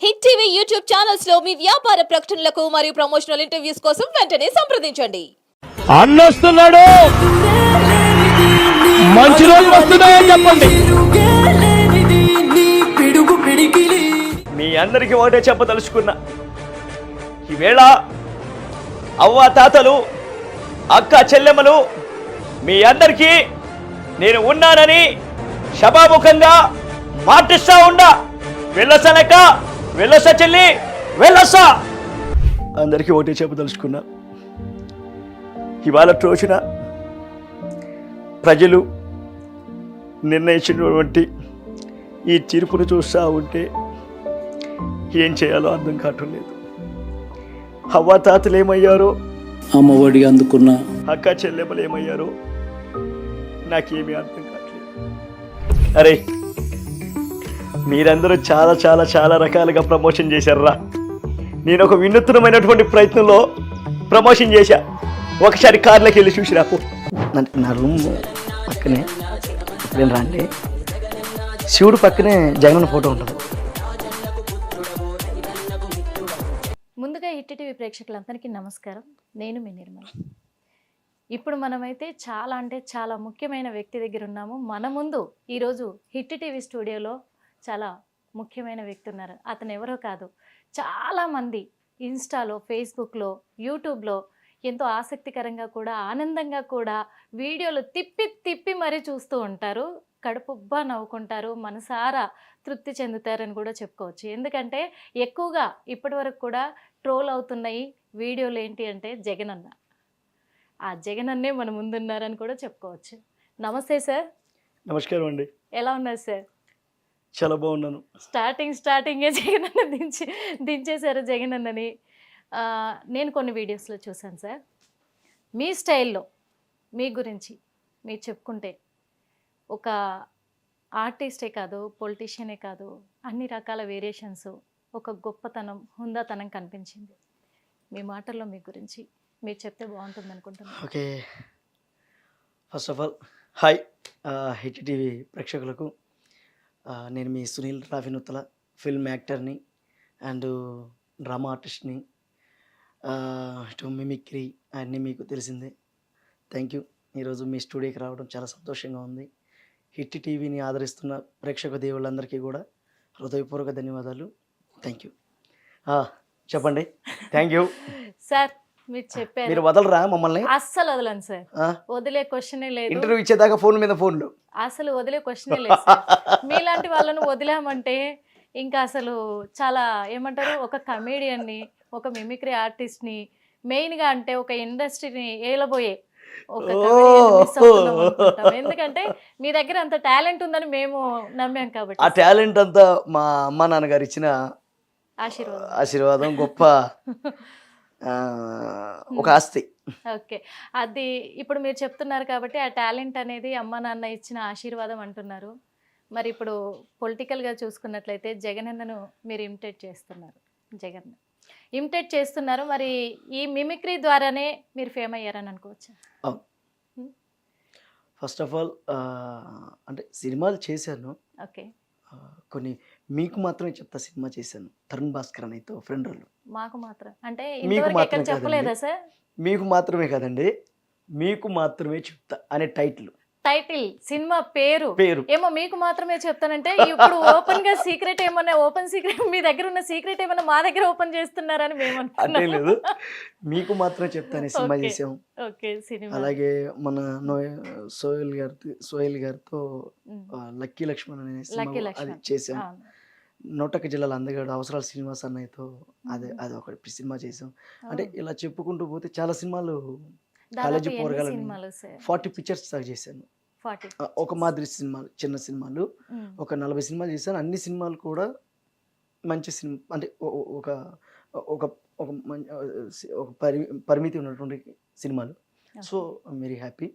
Hit TV YouTube channels లో మీ వ్యాపార ప్రకటనలకు మరియు ప్రమోషనల్ ఇంటర్వ్యూస్ కోసం వెంటనే సంప్రదించండి. అన్నొస్తున్నాడు, మంచి రోజు వస్తున్నాయని చెప్పండి. మీ అందరికీ ఒకటే చెప్పదలుచుకున్నా, ఈవేళ అవ్వ తాతలు, అక్క చెల్లెమ్మలు మీ అందరికీ నేను ఉన్నానని సభాముఖంగా మాటిస్తా ఉండా. వెళ్ళసనక వెళ్ళస చెల్లి వెళ్ళస. అందరికీ ఒకటే చెప్పదలుచుకున్నా, ఇవాళ రోజున ప్రజలు నిర్ణయించినటువంటి ఈ తీర్పును చూస్తూ ఉంటే ఏం చేయాలో అర్థం కావటం లేదు. అవ్వ తాతలు ఏమయ్యారో, అమ్మఒడి అందుకున్న అక్క చెల్లెమ్మలు ఏమయ్యారో నాకేమీ అర్థం కావట్లేదు. అరే, మీరందరూ చాలా చాలా చాలా రకాలుగా ప్రమోషన్ చేశారా. నేను ఒక వినూత్నమైనటువంటి ప్రయత్నంలో ప్రమోషన్ చేశా. ఒకసారి కార్లోకి వెళ్ళి చూసి రాపు. నా రూమ్ పక్కనే ఎప్పుడైనా రండి, శివుడు పక్కనే జగన్ ఫోటో ఉంటుంది. ముందుగా హిట్ టీవీ ప్రేక్షకులందరికీ నమస్కారం. నేను మీ నిర్మల. ఇప్పుడు మనమైతే చాలా అంటే చాలా ముఖ్యమైన వ్యక్తి దగ్గర ఉన్నాము. మన ముందు ఈరోజు హిట్ టీవీ స్టూడియోలో చాలా ముఖ్యమైన వ్యక్తి ఉన్నారు. అతను ఎవరో కాదు, చాలామంది ఇన్స్టాలో, ఫేస్బుక్లో, యూట్యూబ్లో ఎంతో ఆసక్తికరంగా కూడా ఆనందంగా కూడా వీడియోలు తిప్పి తిప్పి మరీ చూస్తూ ఉంటారు. కడుపుబ్బా నవ్వుకుంటారు, మనసారా తృప్తి చెందుతారని కూడా చెప్పుకోవచ్చు. ఎందుకంటే ఎక్కువగా ఇప్పటి వరకు కూడా ట్రోల్ అవుతున్నాయి వీడియోలు ఏంటి అంటే జగనన్న. ఆ జగనన్నే మన ముందున్నారని కూడా చెప్పుకోవచ్చు. నమస్తే సార్. నమస్కారం అండి. ఎలా ఉన్నారు సార్? చాలా బాగున్నాను. స్టార్టింగే జగనన్న దించేశారు జగనన్నని. నేను కొన్ని వీడియోస్లో చూశాను సార్. మీ స్టైల్లో మీ గురించి మీరు చెప్పుకుంటే ఒక ఆర్టిస్టే కాదు, పొలిటీషియనే కాదు, అన్ని రకాల వేరియేషన్స్, ఒక గొప్పతనం, హుందాతనం కనిపించింది మీ మాటల్లో. మీ గురించి మీరు చెప్తే బాగుంటుంది అనుకుంటున్నాను. Okay, first of all hi hit TV ప్రేక్షకులకు. నేను మీ సునీల్ రావినుత్తల, ఫిల్మ్ యాక్టర్ని అండ్ డ్రామా ఆర్టిస్ట్ని. ఇటు మిమిక్రీ అన్నీ మీకు తెలిసిందే. Thank you. ఈరోజు మీ స్టూడియోకి రావడం చాలా సంతోషంగా ఉంది. హిట్ టీవీని ఆదరిస్తున్న ప్రేక్షక దేవుళ్ళందరికీ కూడా హృదయపూర్వక ధన్యవాదాలు. Thank you. చెప్పండి. Thank you sir. మీరు చెప్పారు, మీరు వదలరా మమ్మల్ని? అస్సలు వదలను సార్. వదిలే క్వశ్చనే లేదు. ఇంటర్వ్యూ ఇచ్చేదాకా ఫోన్ మీద ఫోన్లు, అసలు వదిలే క్వశ్చనే లేదు సార్. మీలాంటి వాళ్ళను వదిలామంటే ఇంకా అసలు చాలా ఏమంటారు, ఒక కమేడియన్ని, ఒక మిమిక్రీ ఆర్టిస్ట్ని, మెయిన్గా అంటే ఒక ఇండస్ట్రీని ఏలబోయే ఒక మిస్ అవుతున్నాం అనుకుంటాం. ఎందుకంటే మీ దగ్గర అంత టాలెంట్ ఉందని మేము నమ్మాం కాబట్టి. ఆ టాలెంట్ అంతా మా అమ్మ నాన్నగారు ఇచ్చిన ఆశీర్వాదం, గొప్ప ఒక ఆస్తి. ఓకే, అది ఇప్పుడు మీరు చెప్తున్నారు కాబట్టి ఆ టాలెంట్ అనేది అమ్మ నాన్న ఇచ్చిన ఆశీర్వాదం అంటున్నారు. మరి ఇప్పుడు పొలిటికల్గా చూసుకున్నట్లయితే జగనన్నను మీరు ఇమిటేట్ చేస్తున్నారు. మరి ఈ మిమిక్రీ ద్వారానే మీరు ఫేమ్ అయ్యారని అనుకోవచ్చా? ఫస్ట్ ఆఫ్ ఆల్ అంటే సినిమాలు చేశాను. ఓకే, కొన్ని మీకు మాత్రమే చెప్తా. సినిమా చేశాను తరుణ్ భాస్కర్ అనేతో ఫ్రెండ్ రోల్. మాకు మాత్రం అంటే మీకు మాత్రమే చెప్పలేదా సార్? మీకు మాత్రమే కాదండి, మీకు మాత్రమే చెప్తా అనే టైటిల్ సినిమా పేరు ఏమో మీకు మాత్రమే చెప్తానంటే ఇప్పుడు ఓపెన్ గా సీక్రెట్ ఏమన్నా, ఓపెన్ సీక్రెట్ మీ దగ్గర ఉన్న సీక్రెట్ ఏమన్నా మా దగ్గర ఓపెన్ చేస్తున్నారని మేము అంటే లేదు. మీకు మాత్రమే చెప్తానే సినిమా చేసాం. అలాగే మన సోహెల్ గారితో లక్కీ లక్ష్మణ్ అనే సినిమా అది చేసాం. నోటక జిల్లాల అందగాడు అవసరాల శ్రీనివాస్ అన్నయ్యతో అది ఒకటి సినిమా చేసాం. అంటే ఇలా చెప్పుకుంటూ పోతే చాలా సినిమాలు, కాలేజీ పోరగాలని 40 పిక్చర్స్ దాకా చేశాను. ఒక మాదిరి సినిమాలు, చిన్న సినిమాలు ఒక 40 సినిమాలు చేశాను. అన్ని సినిమాలు కూడా మంచి సినిమా, అంటే ఒక ఒక ఒక పరిమితి ఉన్నటువంటి సినిమాలు. So very happy.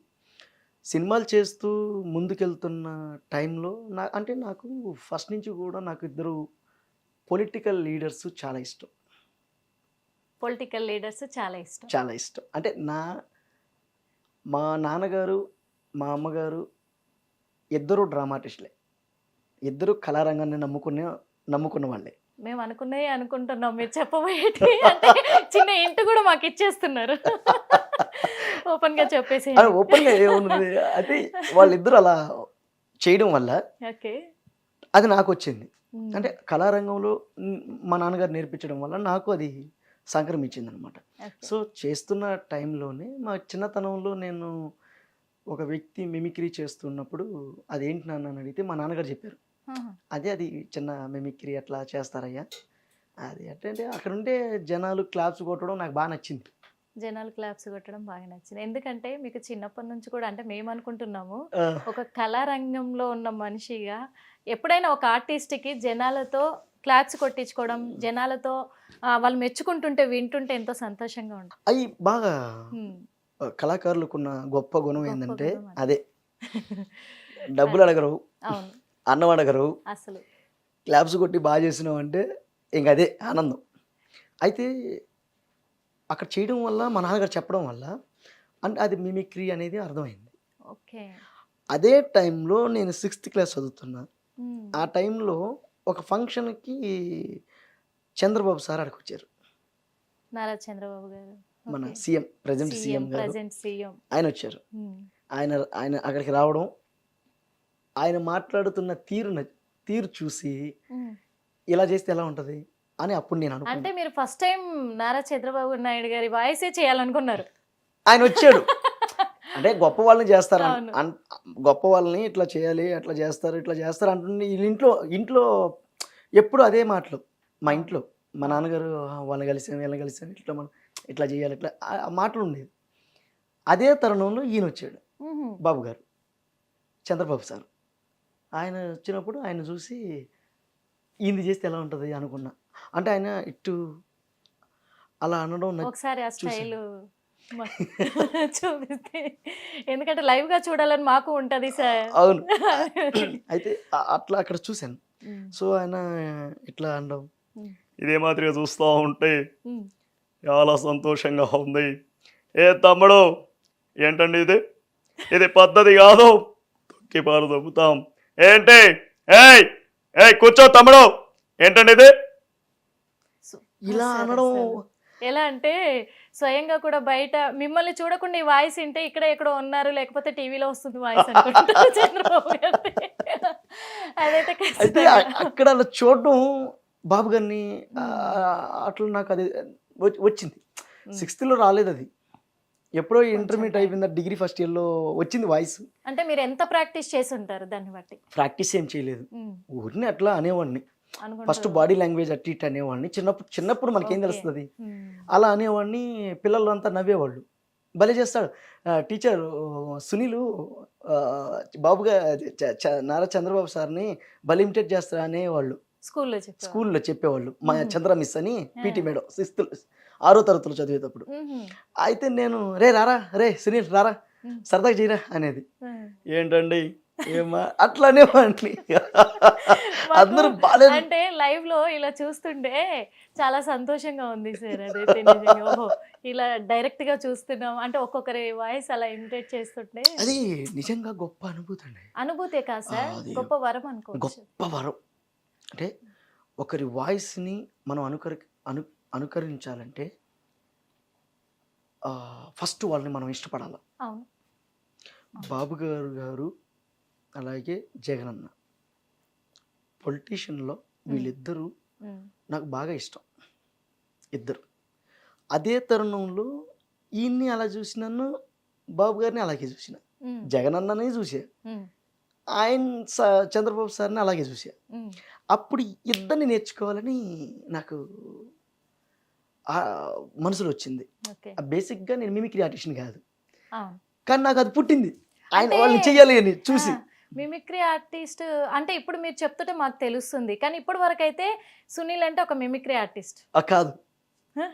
సినిమాలు చేస్తూ ముందుకెళ్తున్న టైంలో నాకు ఫస్ట్ నుంచి కూడా నాకు ఇద్దరు పొలిటికల్ లీడర్స్ చాలా ఇష్టం. చాలా ఇష్టం అంటే మా నాన్నగారు, మా అమ్మగారు ఇద్దరు డ్రామా ఆర్టిస్టులే. ఇద్దరు కళారంగాన్ని నమ్ముకున్న వాళ్ళే. మేము అనుకున్నాయి అనుకుంటున్నాం, మీరు చెప్పబోయేటి అంటే చిన్న ఇంటి కూడా మాకు ఇచ్చేస్తున్నారు. ఓపెన్ గా చెప్పేసి. ఓపెన్గా ఏమున్నది అయితే వాళ్ళిద్దరు అలా చేయడం వల్ల ఓకే. అది నాకు వచ్చింది. అంటే కళారంగంలో మా నాన్నగారు నేర్పించడం వల్ల నాకు అది సంక్రమించింది అనమాట. సో చేస్తున్న టైంలోనే మా చిన్నతనంలో నేను ఒక వ్యక్తి మిమిక్రీ చేస్తున్నప్పుడు అదేంటి నాన్న అని అడిగితే మా నాన్నగారు చెప్పారు, అది చిన్న మిమిక్రీ అట్లా చేస్తారయ్యా అది అంటే అక్కడ ఉండే జనాలు క్లాప్స్ కొట్టడం నాకు బాగా నచ్చింది. జనాలు క్లాప్స్ కొట్టడం బాగా నచ్చింది. ఎందుకంటే మీకు చిన్నప్పటి నుంచి కూడా అంటే మేము అనుకుంటున్నాము ఒక కళారంగంలో ఉన్న మనిషిగా ఎప్పుడైనా ఒక ఆర్టిస్ట్కి జనాలతో క్లాప్స్ కొట్టించుకోవడం, జనాలతో వాళ్ళు మెచ్చుకుంటుంటే వింటుంటే ఎంతో సంతోషంగా ఉంటుంది. అవి బాగా కళాకారులకున్న గొప్ప గుణం ఏంటంటే అదే డబ్బులు అడగరు, అవును, అన్నం అడగరు, అసలు క్లాప్స్ కొట్టి బాగా చేసినావు అంటే ఇంక అదే ఆనందం. అయితే అక్కడ చేయడం వల్ల మా నాన్నగారు చెప్పడం వల్ల అంటే అది మిమిక్రీ అనేది అర్థమైంది. ఓకే. అదే టైంలో నేను 6th క్లాస్ చదువుతున్నా. ఆ టైంలో ఒక ఫంక్షన్కి చంద్రబాబు సార్ అక్కడికి వచ్చారు. నారా చంద్రబాబు గారు, మన సీఎం, ప్రజెంట్ సీఎం గారు ఆయన వచ్చారు. ఆయన అక్కడికి రావడం, ఆయన మాట్లాడుతున్న తీరు చూసి ఇలా చేస్తే ఎలా ఉంటుంది అని అప్పుడు నేను అనుకున్నాను. అంటే మీరు ఫస్ట్ టైం నారా చంద్రబాబు నాయుడు గారి వాయిసే చేయాలనుకున్నారు. ఆయన వచ్చాడు అంటే గొప్ప వాళ్ళని చేస్తారు, గొప్ప వాళ్ళని ఇట్లా చేయాలి, అట్లా చేస్తారు అంటుంది. ఇంట్లో ఎప్పుడు అదే మాటలు. మా ఇంట్లో మా నాన్నగారు వాళ్ళని కలిసాను, వీళ్ళని కలిసాను, ఇట్లా మనం ఇట్లా చేయాలి, ఇట్లా ఆ మాటలు ఉండేది. అదే తరుణంలో ఈయన వచ్చాడు, బాబు గారు, చంద్రబాబు సార్. ఆయన వచ్చినప్పుడు ఆయన చూసి ఈయన చేస్తే ఎలా ఉంటుంది అనుకున్నా. అంటే ఆయన ఇటు అలా అనడం ఒకసారి ఆ స్టైల్ చూపిస్తే, ఎందుకంటే లైవ్ గా చూడాలని మాకు ఉంటది సార్. అవును. అయితే అట్లా అక్కడ చూశాను. సో ఆయన ఇట్లా అనడం, ఇదే మాదిరిగా చూస్తూ ఉంటే చాలా సంతోషంగా ఉంది. ఏ తమ్ముడు ఏంటండి ఇది పద్ధతి కాదు, తొక్కి పారు దొబ్బుతాం ఏంటి, ఏయ్ కూర్చో తమ్ముడు ఏంటండి ఇది ఇలా అనడం. ఎలా అంటే స్వయంగా కూడా బయట మిమ్మల్ని చూడకుండా ఈ వాయిస్ వింటే ఇక్కడ ఎక్కడో ఉన్నారు, లేకపోతే టీవీలో వస్తుంది వాయిస్ అనుకుంటారు చంద్రబాబు గారు. అయితే అక్కడ అలా చూడడం బాబు గారిని అట్లా నాకు అది వచ్చింది. 6th లో రాలేదు, అది ఎప్పుడో ఇంటర్మీడియట్ అయిపోయిందా, డిగ్రీ ఫస్ట్ ఇయర్లో వచ్చింది వాయిస్. అంటే మీరు ఎంత ప్రాక్టీస్ చేసి ఉంటారు దాన్ని బట్టి? ప్రాక్టీస్ ఏం చేయలేదు, ఊరిని అట్లా అనేవాడిని. ఫస్ట్ బాడీ లాంగ్వేజ్ అట్టి ఇట్ అనేవాడిని. చిన్నప్పుడు మనకేం తెలుస్తుంది, అలా అనేవాడిని. పిల్లలు అంతా నవ్వేవాళ్ళు, భలే చేస్తాడు టీచర్ సునీలు బాబుగా నారా చంద్రబాబు సార్ని భలే ఇమిటేట్ చేస్తాడు అనేవాళ్ళు. స్కూల్లో చెప్పేవాళ్ళు. మా చంద్ర మిస్ అని పీటీ మేడం 6వ తరగతిలో చదివేటప్పుడు. అయితే నేను రే సునీల్ రారా, సరదాగా చేయరా అనేది. ఏంటండి ఏమా అట్లానే వాడిని అందరూ బాలేదు. అంటే లైవ్ లో ఇలా చూస్తుంటే చాలా సంతోషంగా ఉంది సార్. అదైతే ఓహో ఇలా డైరెక్ట్ గా చూస్తున్నాం అంటే ఒక్కొక్కరి వాయిస్ అలా ఇమిటేట్ చేస్తుంటే అది నిజంగా గొప్ప అనుభూతి అండి. అనుభూతే కాదు సార్, గొప్ప వరం అనుకో. గొప్ప వరం అంటే ఒకరి వాయిస్ని మనం అనుకరించాలంటే ఫస్ట్ వాళ్ళని మనం ఇష్టపడాలి. బాబు గారు అలాగే జగనన్న పొలిటీషియన్లో వీళ్ళిద్దరూ నాకు బాగా ఇష్టం, ఇద్దరు. అదే తరుణంలో ఈయన్ని అలా చూసినాను, బాబు గారిని అలాగే చూసిన, జగనన్నని చూసా, ఆయన చంద్రబాబు సార్ని అలాగే చూసా. అప్పుడు ఇద్దరిని నేర్చుకోవాలని నాకు మనసులో వచ్చింది. బేసిక్గా నేను మిమిక్రీ ఆర్టిస్ట్ని కాదు, కానీ నాకు అది పుట్టింది ఆయన వాళ్ళని చెయ్యాలి అని చూసి. మిమిక్రీ ఆర్టిస్ట్ అంటే ఇప్పుడు మీరు చెప్తుంటే మాకు తెలుస్తుంది, కానీ ఇప్పటి వరకు అయితే సునీల్ అంటే ఒక మిమిక్రీ ఆర్టిస్ట్ కాదు,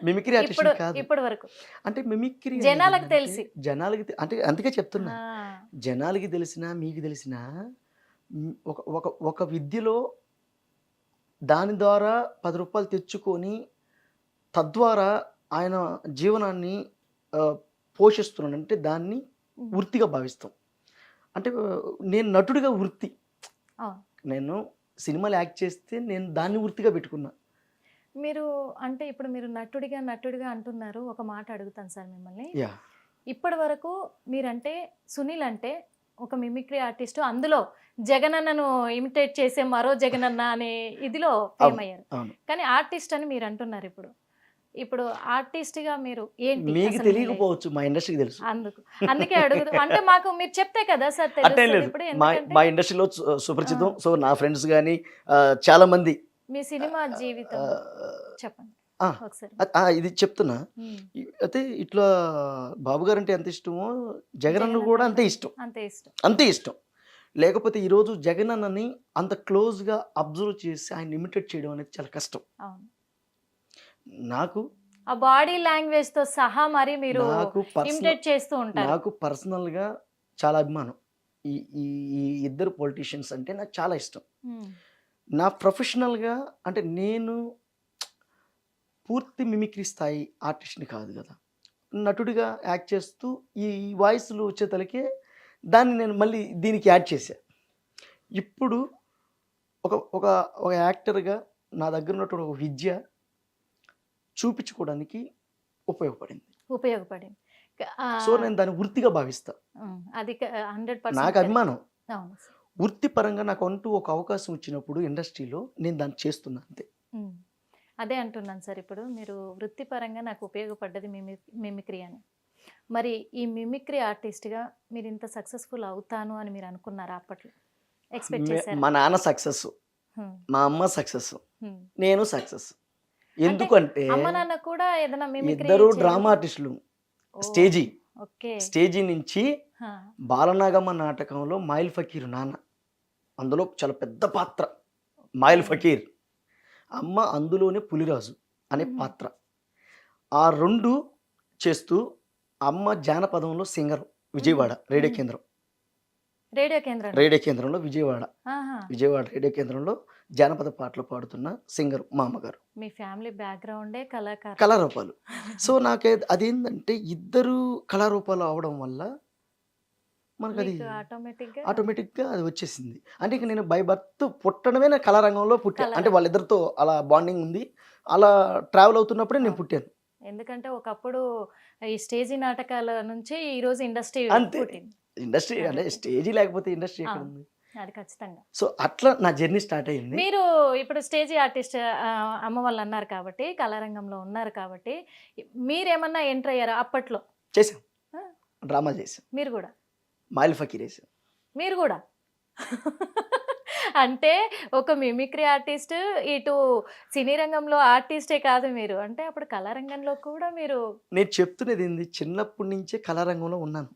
మిమిక్రీ ఆర్టిస్ట్ కాదు ఇప్పటి వరకు. అంటే మిమిక్రీ జనాలకు తెలిసి, జనాలకి అంటే అందుకే చెప్తున్నా, జనాలకి తెలిసినా మీకు తెలిసినా ఒక విద్యలో దాని ద్వారా 10 రూపాయలు తెచ్చుకొని తద్వారా ఆయన జీవనాన్ని పోషిస్తున్నాడు అంటే దాన్ని వృత్తిగా భావిస్తాం. అంటే నేను నటుడిగా వృత్తి, నేను సినిమాలు యాక్ట్ చేస్తే నేను దాన్ని వృత్తిగా పెట్టుకున్నా. మీరు అంటే ఇప్పుడు మీరు నటుడిగా అంటున్నారు. ఒక మాట అడుగుతాను సార్ మిమ్మల్ని. యా ఇప్పటి వరకు మీరంటే సునీల్ అంటే ఒక మిమిక్రీ ఆర్టిస్ట్, అందులో జగనన్నను ఇమిటేట్ చేసే మరో జగనన్న అనే ఇదిలో ఫేమ్ అయ్యారు. అవును. కానీ ఆర్టిస్ట్ అని మీరు అంటున్నారు. ఇప్పుడు ఆర్టిస్ట్గా మీరు ఏంటి మీకు అసలు తెలియకపోవచ్చు, మా ఇండస్ట్రీకి తెలుసు. అందుకే అడుగుతాం. అంటే మాకు మీరు చెప్తే కదా సార్ అట్టే తెలుస్తుంది. లేదు, ఇప్పుడు మా ఎందుకంటే మా ఇండస్ట్రీలో సుపరిచితం. సో నా ఫ్రెండ్స్ కానీ చాలా మంది మీ సినిమా జీవితం ఆ, చెప్పండి ఆ, ఒకసారి. ఇది చెప్తున్నా. ఉమ్. అయితే ఇట్లా బాబు గారు అంటే ఎంత ఇష్టమో జగన్ అన్న కూడా అంతే ఇష్టం, అంతే ఇష్టం. అంతే ఇష్టం. లేకపోతే ఈరోజు జగన్ అన్నని అంత క్లోజ్గా అబ్జర్వ్ చేసి ఆయన ఇమిటేట్ చేయడం అనేది చాలా కష్టం. అవును. నాకు ఆ బాడీ లాంగ్వేజ్ తో సహా మరి మీరు నాకు ఇమిటేట్ చేస్తూ ఉంటారు. నాకు పర్సనల్గా చాలా అభిమానం. ఈ ఈ ఈ ఇద్దరు పొలిటీషియన్స్ అంటే నాకు చాలా ఇష్టం. ఉమ్. నా ప్రొఫెషనల్గా అంటే నేను పూర్తి మిమిక్రీ స్థాయి ఆర్టిస్ట్ని కాదు కదా, నటుడిగా యాక్ట్ చేస్తూ ఈ వాయిస్లు వచ్చేతలకే దాన్ని నేను మళ్ళీ దీనికి యాడ్ చేశా. ఇప్పుడు ఒక ఒక ఒక యాక్టర్గా నా దగ్గర ఉన్నటువంటి ఒక విద్య చూపించుకోవడానికి ఉపయోగపడింది. ఆ, సో నేను దాన్ని వృత్తిగా భావిస్తా. అది 100% నాకు అభిమానం. అవును. వృత్తిపరంగా నాకు అంటూ ఒక అవకాశం వచ్చినప్పుడు ఇండస్ట్రీలో నేను దాన్ని చేస్తున్నా అంతే. ఉమ్. అదే అంటున్నాను సార్. ఇప్పుడు మీరు వృత్తిపరంగా నాకు ఉపయోగపడ్డది మిమిక్రీ అని. మరి ఈ మిమిక్రీ ఆర్టిస్ట్గా మీరు ఇంత సక్సెస్ఫుల్ అవుతాను అని మీరు అనుకున్నారా అప్పట్లో? ఎక్స్పెక్ట్ చేశారా? మా నాన్న సక్సెస్, హ్మ్. మా అమ్మ సక్సెస్, హ్మ్. నేను సక్సెస్. ఎందుకంటే అమ్మ నాన్న కూడా ఏదైనా మిమిక్రీ ఇద్దరు డ్రామా ఆర్టిస్టులు. స్టేజీ నుంచి బాలనాగమ్మ నాటకంలో మాయిల్ ఫకీర్ నాన్న, అందులో చాలా పెద్ద పాత్ర మాయిల్ ఫకీర్. అమ్మ అందులోనే పులిరాజు అనే పాత్ర. ఆ రెండు చేస్తూ అమ్మ జానపదంలో సింగర్, విజయవాడ రేడియో కేంద్రంలో విజయవాడ రేడియో కేంద్రంలో జానపద పాటలు పాడుతున్న సింగర్ మా అమ్మగారు. మీ ఫ్యామిలీ బ్యాక్గ్రౌండే కళారూపాలు. సో నాకే అదేంటంటే ఇద్దరు కళారూపాలు అవడం వల్ల మనకు అది ఆటోమేటిక్గా అది వచ్చేసింది. అంటే ఇక నేను బై బర్త్ పుట్టడమే నా కళారంగంలో పుట్టాను. అంటే వాళ్ళిద్దరితో అలా బాండింగ్ ఉంది. అలా ట్రావెల్ అవుతున్నప్పుడే నేను పుట్టాను. ఎందుకంటే ఒకప్పుడు ఈ స్టేజీ నాటకాల నుంచి ఈ రోజు ఇండస్ట్రీ అంతే. ఇండస్ట్రీ అంటే స్టేజీ లేకపోతే ఇండస్ట్రీ ఎక్కడ ఉంది? అది ఖచ్చితంగా. సో అట్లా నా జర్నీ స్టార్ట్ అయ్యింది. మీరు ఇప్పుడు స్టేజీ ఆర్టిస్ట్ అమ్మ వాళ్ళు అన్నారు కాబట్టి, కళారంగంలో ఉన్నారు కాబట్టి, మీరేమన్నా ఎంటర్ అయ్యారా అప్పట్లో? చేసాం, డ్రామా చేసాం. మీరు కూడా మాయిల్ ఫకీర్ వేసాం. మీరు కూడా అంటే ఒక మిమిక్రీ ఆర్టిస్ట్, ఇటు సినీ రంగంలో ఆర్టిస్టే కాదు మీరు, అంటే అప్పుడు కళారంగంలో కూడా మీరు. నేను చెప్తున్నది ఏంది, చిన్నప్పటి నుంచే కళారంగంలో ఉన్నాను.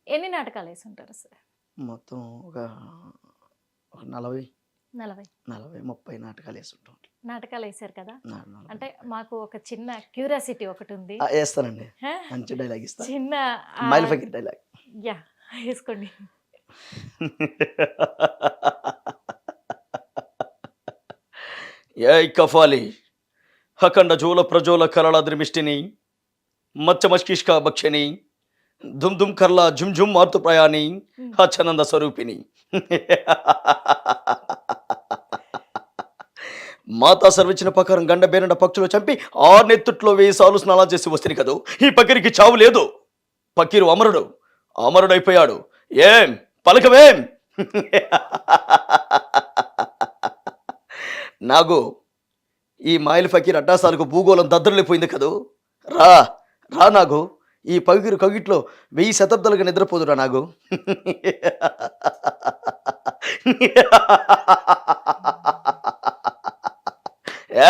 ఎన్ని నాటకాలు వేసి ఉంటారు సార్? మొత్తం ఒక 40 30 నాటకాలు వేస్తుంటాం. నాటకాలు వేసారు కదా. అంటే మాకు ఒక చిన్న క్యూరియాసిటీ ఒకటి ఉంది. వేస్తానండి, మంచి డైలాగ్ ఇస్తా. చిన్న మాయిల్ ఫకీర్ డైలాగ్. యా, వేసుకోండి. ఏ కఫాలి అఖండ జోల ప్రజోల కరళ ద్రిమిష్టిని మచ్చ మష్కిష్క భక్షిని దుమ్ దుమ్ కర్లా జుమ్ జుమ్ మార్తు ప్రయాణి హచ్చనంద స్వరూపిణి మాతా సర్వించిన ప్రకారం గండ బేరండ పక్షులు చంపి 6 నెత్తుట్లో 1000 సార్లు స్నానాలు చేసి వస్తుంది కదూ. ఈ పకీరికి చావు లేదు. పకీరు అమరుడైపోయాడు. ఏం పలకవేం? నాగు ఈ మాయిల్ ఫకీర్ అడ్డాసాలకు భూగోళం దద్దరిల్లిపోయింది కదూ. రా నాగు, ఈ పకీరు కగిట్లో 1000 శతాబ్దాలుగా నిద్రపోదురా నాగు.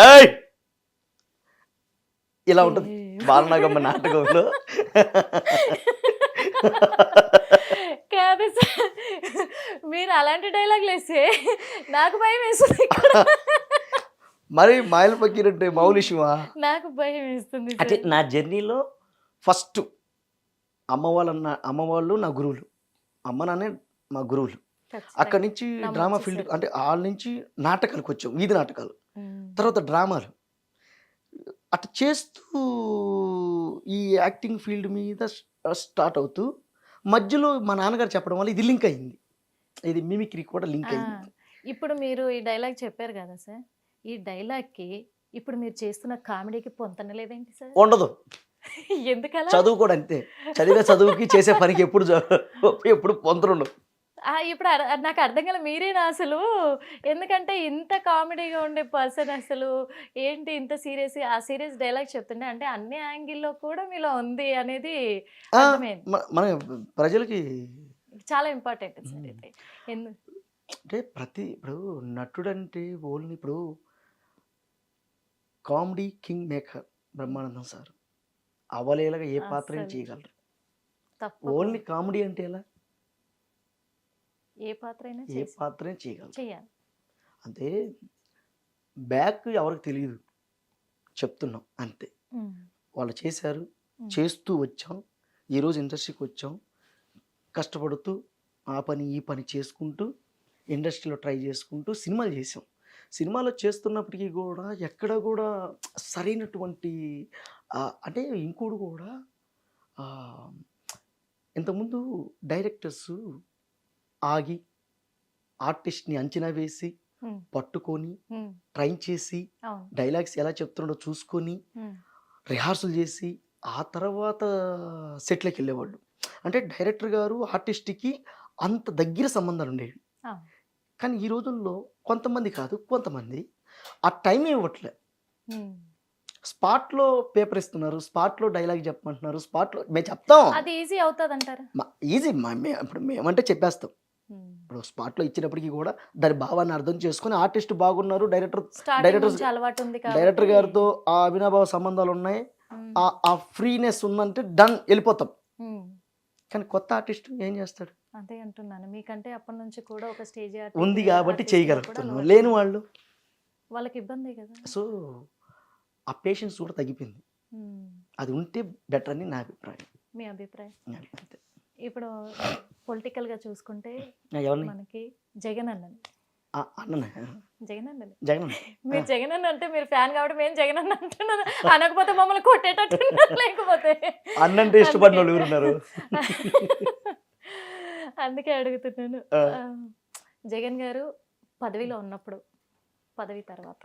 ఏయ్ ఇలా ఉంటుంది బాలనాగమ్మ నాటకంలో. కాదు సార్, మీరు అలాంటి డైలాగులు వేస్తే నాకు భయం వేస్తుంది. మరి మాయిల్ ఫకీర్ అంటే మౌలిషమా? నాకు భయం వేస్తుంది. అంటే నా జర్నీలో ఫస్ట్ అమ్మ వాళ్ళు నా గురువులు, అమ్మ నాన్నే మా గురువులు. అక్కడి నుంచి డ్రామా ఫీల్డ్, అంటే వాళ్ళ నుంచి నాటకాలకు వచ్చాం, వీధి నాటకాలు, తర్వాత డ్రామాలు. అట్లా చేస్తూ ఈ యాక్టింగ్ ఫీల్డ్ మీద స్టార్ట్ అవుతూ మధ్యలో మా నాన్నగారు చెప్పడం వల్ల ఇది లింక్ అయింది, ఇది మిమిక్రీ కూడా లింక్ అయింది. ఇప్పుడు మీరు ఈ డైలాగ్ చెప్పారు కదా సార్, ఈ డైలాగ్కి ఇప్పుడు మీరు చేస్తున్న కామెడీకి పొంతన లేదేంటి సార్? ఉండదు. ఎందుకలా? చదువు కూడా అంతే. చదువుకి చేసే పనికి ఎప్పుడు పొంతరుండవు. ఇప్పుడు నాకు అర్థం కాలే, మీరేనా అసలు? ఎందుకంటే ఇంత కామెడీగా ఉండే పర్సన్ అసలు ఏంటి ఇంత సీరియస్, ఆ సీరియస్ డైలాగ్ చెప్తుంటే అంటే అన్ని యాంగిల్లో కూడా మీలో ఉంది అనేది అర్థమైంది. మన ప్రజలకి చాలా ఇంపార్టెంట్ సార్ ఇది. అంటే ఇప్పుడు నటుడు అంటే ఓన్లీ ఇప్పుడు comedy king maker Brahmanandam sir అవలేలాగా ఏ పాత్ర చేయగలరు. ఓన్లీ కామెడీ అంటే ఎలా? ఏ పాత్ర అయినా చేయగలరు. చేయాలి అంటే బ్యాక్ ఎవరికి తెలియదు, చెప్తున్నాం అంతే. వాళ్ళు చేశారు, చేస్తూ వచ్చాం, ఈరోజు ఇండస్ట్రీకి వచ్చాం, కష్టపడుతూ ఆ పని ఈ పని చేసుకుంటూ ఇండస్ట్రీలో ట్రై చేసుకుంటూ సినిమాలు చేసాం. సినిమాలో చేస్తున్నప్పటికీ కూడా ఎక్కడ కూడా సరైనటువంటి అంటే ఇంకోటి కూడా ఇంతకుముందు డైరెక్టర్స్ ఆగి ఆర్టిస్ట్ని అంచనా వేసి పట్టుకొని ట్రైన్ చేసి డైలాగ్స్ ఎలా చెప్తున్నాడో చూసుకొని రిహార్సల్ చేసి ఆ తర్వాత సెట్లోకి వెళ్ళేవాళ్ళు. అంటే డైరెక్టర్ గారు ఆర్టిస్ట్కి అంత దగ్గర సంబంధాలు ఉండేవి. కానీ ఈ రోజుల్లో కొంతమంది కాదు, కొంతమంది ఆ టైం ఇవ్వట్లే. స్పాట్లో పేపర్ ఇస్తున్నారు, స్పాట్లో డైలాగ్ చెప్పమంటున్నారు, స్పాట్లో మేము చెప్తాం. అది ఈజీ అవుతుంది అంటారా? ఈజీ. ఇప్పుడు మేమంటే చెప్పేస్తాం. ఇప్పుడు స్పాట్లో ఇచ్చినప్పటికీ కూడా దాని భావాన్ని అర్థం చేసుకుని ఆర్టిస్ట్ బాగున్నారు, డైరెక్టర్ గారితో ఆ అవినాభావ సంబంధాలు ఉన్నాయి, ఆ ఫ్రీనెస్ ఉందంటే డన్ వెళ్ళిపోతాం. కానీ కొత్త ఆర్టిస్ట్ ఏం చేస్తాడు? అదే అంటున్నాను, మీకంటే అప్పటి నుంచి కూడా ఒక స్టేజ్ ఉంది కాబట్టి చేయగలుగుతున్నాం. లేని వాళ్ళకి ఇబ్బంది కదా. సో ఆ పేషెన్స్ కూడా తగ్గిపోయింది. అది ఉంటే బెటర్ అని నా అభిప్రాయం. మీ అభిప్రాయం? ఇప్పుడు పొలిటికల్ గా చూసుకుంటే మనకి జగన్ అన్నని మీరు జగన్ అన్న అంటే మీరు ఫ్యాన్ కాబట్టి మేము జగన్ అన్న అంటున్నాను, అనకపోతే మమ్మల్ని కొట్టేటట్టు లేకపోతే అన్నంటే ఇష్టపడిన వాళ్ళు ఎవరున్నారు? అందుకే అడుగుతున్నాను. జగన్ గారు పదవిలో ఉన్నప్పుడు, పదవి తర్వాత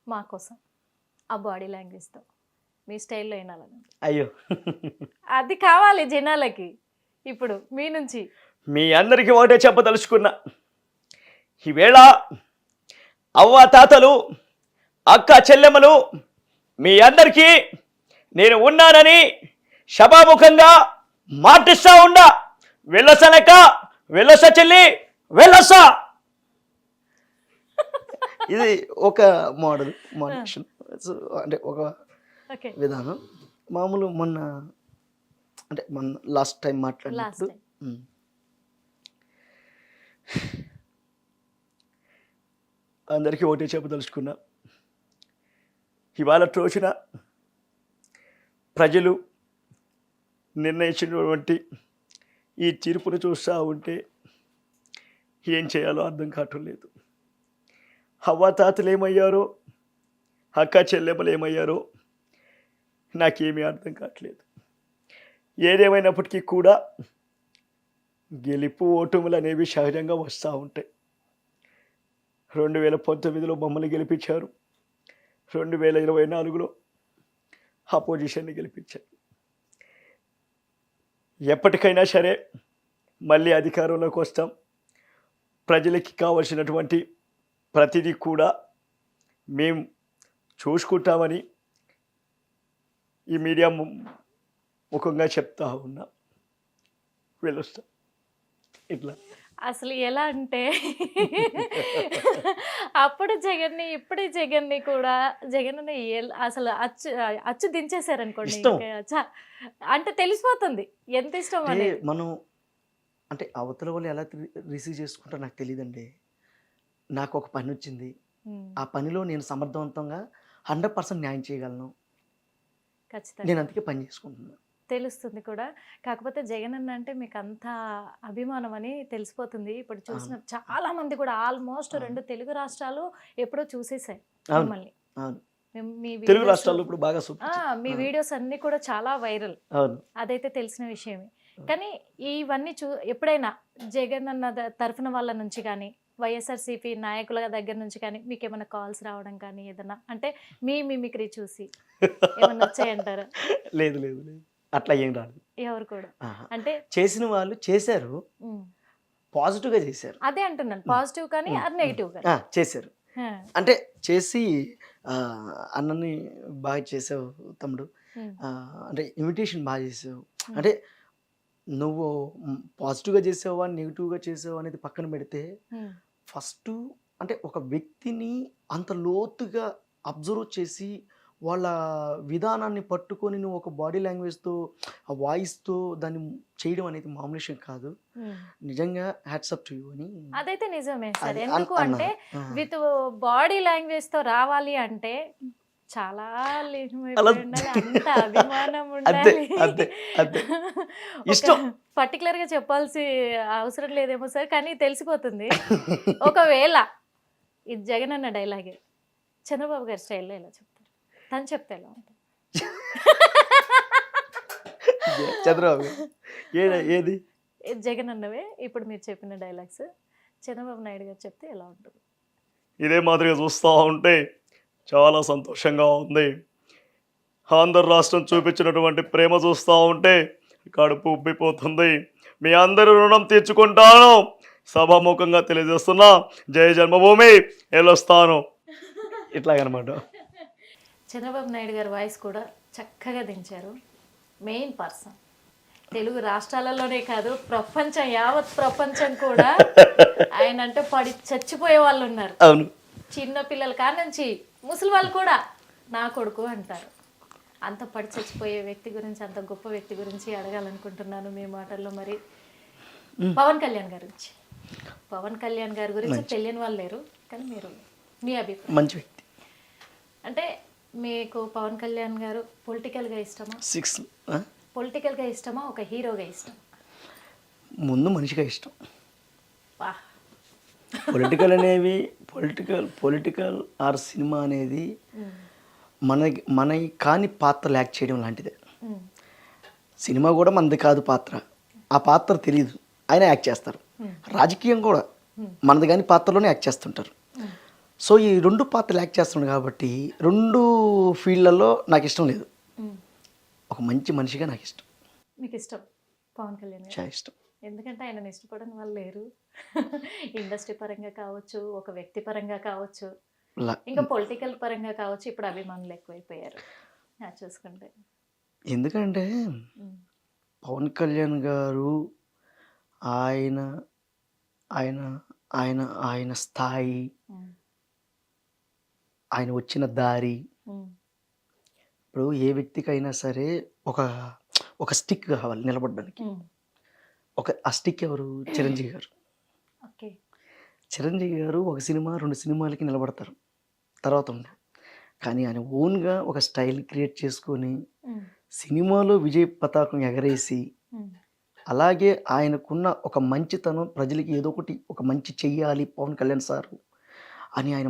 మా కోసం ఆ బాడీ లాంగ్వేజ్తో మీ స్టైల్లో వినాలని, అయ్యో అది కావాలి జనాలకి. ఇప్పుడు మీ నుంచి మీ అందరికీ ఒకటే చెప్పదలుచుకున్నా, ఈవేళ అవ్వ తాతలు అక్క చెల్లెమ్మలు మీ అందరికీ నేను ఉన్నానని సభాముఖంగా మాటిస్తా ఉండా. వెళ్ళసనక వెళ్ళస చెల్లి వెళ్ళస. ఇది ఒక మోడరేషన్ అంటే ఒక విధానం. మామూలు మొన్న లాస్ట్ టైం మాట్లాడినప్పుడు అందరికీ ఒకటే చెప్పదలుచుకున్నా, ఇవాళ రోజున ప్రజలు నిర్ణయించినటువంటి ఈ తీర్పును చూస్తూ ఉంటే ఏం చేయాలో అర్థం కావటం లేదు. అవ్వాతాతలు ఏమయ్యారో, అక్క చెల్లెమ్మలు ఏమయ్యారో నాకేమీ అర్థం కావట్లేదు. ఏదేమైనప్పటికీ కూడా గెలుపు ఓటములు అనేవి సహజంగా వస్తూ ఉంటాయి. 2019లో మమ్మల్ని గెలిపించారు, 2024లో అపోజిషన్ని గెలిపించారు. ఎప్పటికైనా సరే మళ్ళీ అధికారంలోకి వస్తాం. ప్రజలకి కావలసినటువంటి ప్రతిదీ కూడా మేము చూసుకుంటామని ఈ మీడియా ముఖంగా చెప్తా ఉన్నా. వెళ్ళొస్తాం. ఇట్లా అసలు ఎలా అంటే అప్పుడు జగన్ని ఇప్పుడు జగన్ని కూడా జగన్ అసలు అచ్చు దించేశారనుకోండి, అంటే తెలిసిపోతుంది ఎంత ఇష్టం అని. మనం అంటే అవతల వాళ్ళు ఎలా రిసీవ్ చేసుకుంటారో నాకు తెలియదండి. నాకు ఒక పని వచ్చింది, ఆ పనిలో నేను సమర్థవంతంగా 100% న్యాయం చేయగలను. ఖచ్చితంగా నేను అందుకే పని చేసుకుంటున్నాను. తెలుస్తుంది కూడా. కాకపోతే జగన్ అన్న అంటే మీకు అంత అభిమానం అని తెలిసిపోతుంది. ఇప్పుడు చూసిన చాలా మంది కూడా ఆల్మోస్ట్ 2 తెలుగు రాష్ట్రాలు ఎప్పుడో చూసేసాయి మిమ్మల్ని. తెలుగు రాష్ట్రాల్లో ఇప్పుడు బాగా మీ వీడియోస్ అన్ని కూడా చాలా వైరల్, అదైతే తెలిసిన విషయమే. కానీ ఇవన్నీ ఎప్పుడైనా జగన్ అన్న తరఫున వాళ్ళ నుంచి కానీ వైఎస్ఆర్సీపీ నాయకుల దగ్గర నుంచి కానీ మీకు ఏమైనా కాల్స్ రావడం కానీ ఏదైనా అంటే మీ మిమిక్రీ చూసి ఏమన్నా వచ్చాయంటారా? లేదు లేదు లేదు, అట్లా ఏం రాదు. ఎవరు కూడా ఆహా. అంటే చేసిన వాళ్ళు చేశారు, ఉమ్, పాజిటివ్గా చేశారు. అదే అంటున్నాను, పాజిటివ్ కానీ అది నెగిటివ్ కానీ. చేశారు అంటే చేసి అన్నని బాగా చేసావు తమ్ముడు, అంటే ఇన్విటేషన్ బాగా చేసావు, అంటే నువ్వు పాజిటివ్గా చేసావా నెగిటివ్గా చేసావా అనేది పక్కన పెడితే ఫస్ట్ అంటే ఒక వ్యక్తిని అంత లోతుగా అబ్జర్వ్ చేసి వాళ్ళ విధానాన్ని పట్టుకొని నువ్వు ఒక బాడీ లాంగ్వేజ్తో ఆ వాయిస్తో దాన్ని చేయడం అనేది మామూలు విషయం కాదు. నిజంగా హ్యాట్సప్ టు యూ అని. అదైతే నిజమే సార్. అది ఎందుకు అంటే విత్ బాడీ లాంగ్వేజ్ తో రావాలి అంటే చాలా అంత అభిమానం అంతే ఉండాలి. అంతే అంతే ఇష్టం. పర్టికులర్ గా చెప్పాల్సి అవసరం లేదేమో సార్, కానీ తెలిసిపోతుంది. ఒకవేళ ఇది జగన్ అన్న డైలాగే చంద్రబాబు గారి స్టైల్లో ఎలా చెప్తారు? తను చెప్తే ఎలా ఉంటుంది? చంద్రబాబు ఏది ఇది జగన్ అన్నవే ఇప్పుడు మీరు చెప్పిన డైలాగ్స్ చంద్రబాబు నాయుడు గారు చెప్తే ఎలా ఉంటుంది? ఇదే మాదిరిగా చూస్తూ ఉంటే చాలా సంతోషంగా ఉంది. ఆంధ్ర రాష్ట్రం చూపించినటువంటి ప్రేమ చూస్తూ ఉంటే కడుపు ఉబ్బిపోతుంది. మీ అందరి రుణం తీర్చుకుంటాను సభాముఖంగా తెలియజేస్తున్నా. జై జన్మభూమి వెళ్ళొస్తాను ఇట్లాగనమాట. చంద్రబాబు నాయుడు గారి వాయిస్ కూడా చక్కగా దించారు. మెయిన్ పర్సన్ తెలుగు రాష్ట్రాలలోనే కాదు ప్రపంచం యావత్ ప్రపంచం కూడా ఆయన అంటే పడి చచ్చిపోయే వాళ్ళు ఉన్నారు. అవును, చిన్న పిల్లల కాడ నుంచి ముసలి వాళ్ళు కూడా నా కొడుకు అంటారు. అంత పడి చచ్చిపోయే వ్యక్తి గురించి, అంత గొప్ప వ్యక్తి గురించి అడగాలనుకుంటున్నాను మీ మాటల్లో. మరి పవన్ కళ్యాణ్ గారి గురించి, పవన్ కళ్యాణ్ గారి గురించి తెలియని వాళ్ళు లేరు, కానీ మీరు మీ అభిప్రాయం. మంచి వ్యక్తి. అంటే మీకు పవన్ కళ్యాణ్ గారు పొలిటికల్గా ఇష్టమా? పొలిటికల్గా ఇష్టమా ఒక హీరోగా ఇష్టం? ముందు మనిషిగా ఇష్టం. వా, పొలిటికల్ అనేవి పొలిటికల్ ఆర్ సినిమా అనేది మన కాని పాత్రలు యాక్ట్ చేయడం లాంటిదే. సినిమా కూడా మనది కాదు పాత్ర, ఆ పాత్ర తెలియదు, ఆయన యాక్ట్ చేస్తారు. రాజకీయం కూడా మనది కాని పాత్రలోనే యాక్ట్ చేస్తుంటారు. సో ఈ రెండు పాత్రలు యాక్ట్ చేస్తున్నాడు కాబట్టి రెండు ఫీల్డ్లలో నాకు ఇష్టం లేదు. ఒక మంచి మనిషిగా నాకు ఇష్టం. మీకు ఇష్టం పవన్ కళ్యాణ్ గారు? చాలా ఇష్టం. ఎందుకంటే ఆయన ఇష్టపడని వాళ్ళు లేరు. ఇండస్ట్రీ పరంగా కావచ్చు, ఒక వ్యక్తి పరంగా కావచ్చు, ఇంకా పొలిటికల్ పరంగా కావచ్చు. ఇప్పుడు అభిమానులు ఎక్కువైపోయారు చూసుకుంటే. ఎందుకంటే పవన్ కళ్యాణ్ గారు ఆయన ఆయన ఆయన ఆయన స్థాయి, ఆయన వచ్చిన దారి, ఇప్పుడు ఏ వ్యక్తికైనా సరే ఒక స్టిక్ కావాలి నిలబడడానికి. ఆ స్టిక్ ఎవరు? చిరంజీవి గారు. ఓకే, చిరంజీవి గారు ఒక సినిమా 2 సినిమాలకి నిలబడతారు, తర్వాత ఉండరు. కానీ ఆయన ఓన్గా ఒక స్టైల్ క్రియేట్ చేసుకొని సినిమాలో విజయ పతాకం ఎగరేసి, అలాగే ఆయనకున్న ఒక మంచితనం, ప్రజలకి ఏదో ఒకటి ఒక మంచి చెయ్యాలి పవన్ కళ్యాణ్ సార్ అని ఆయన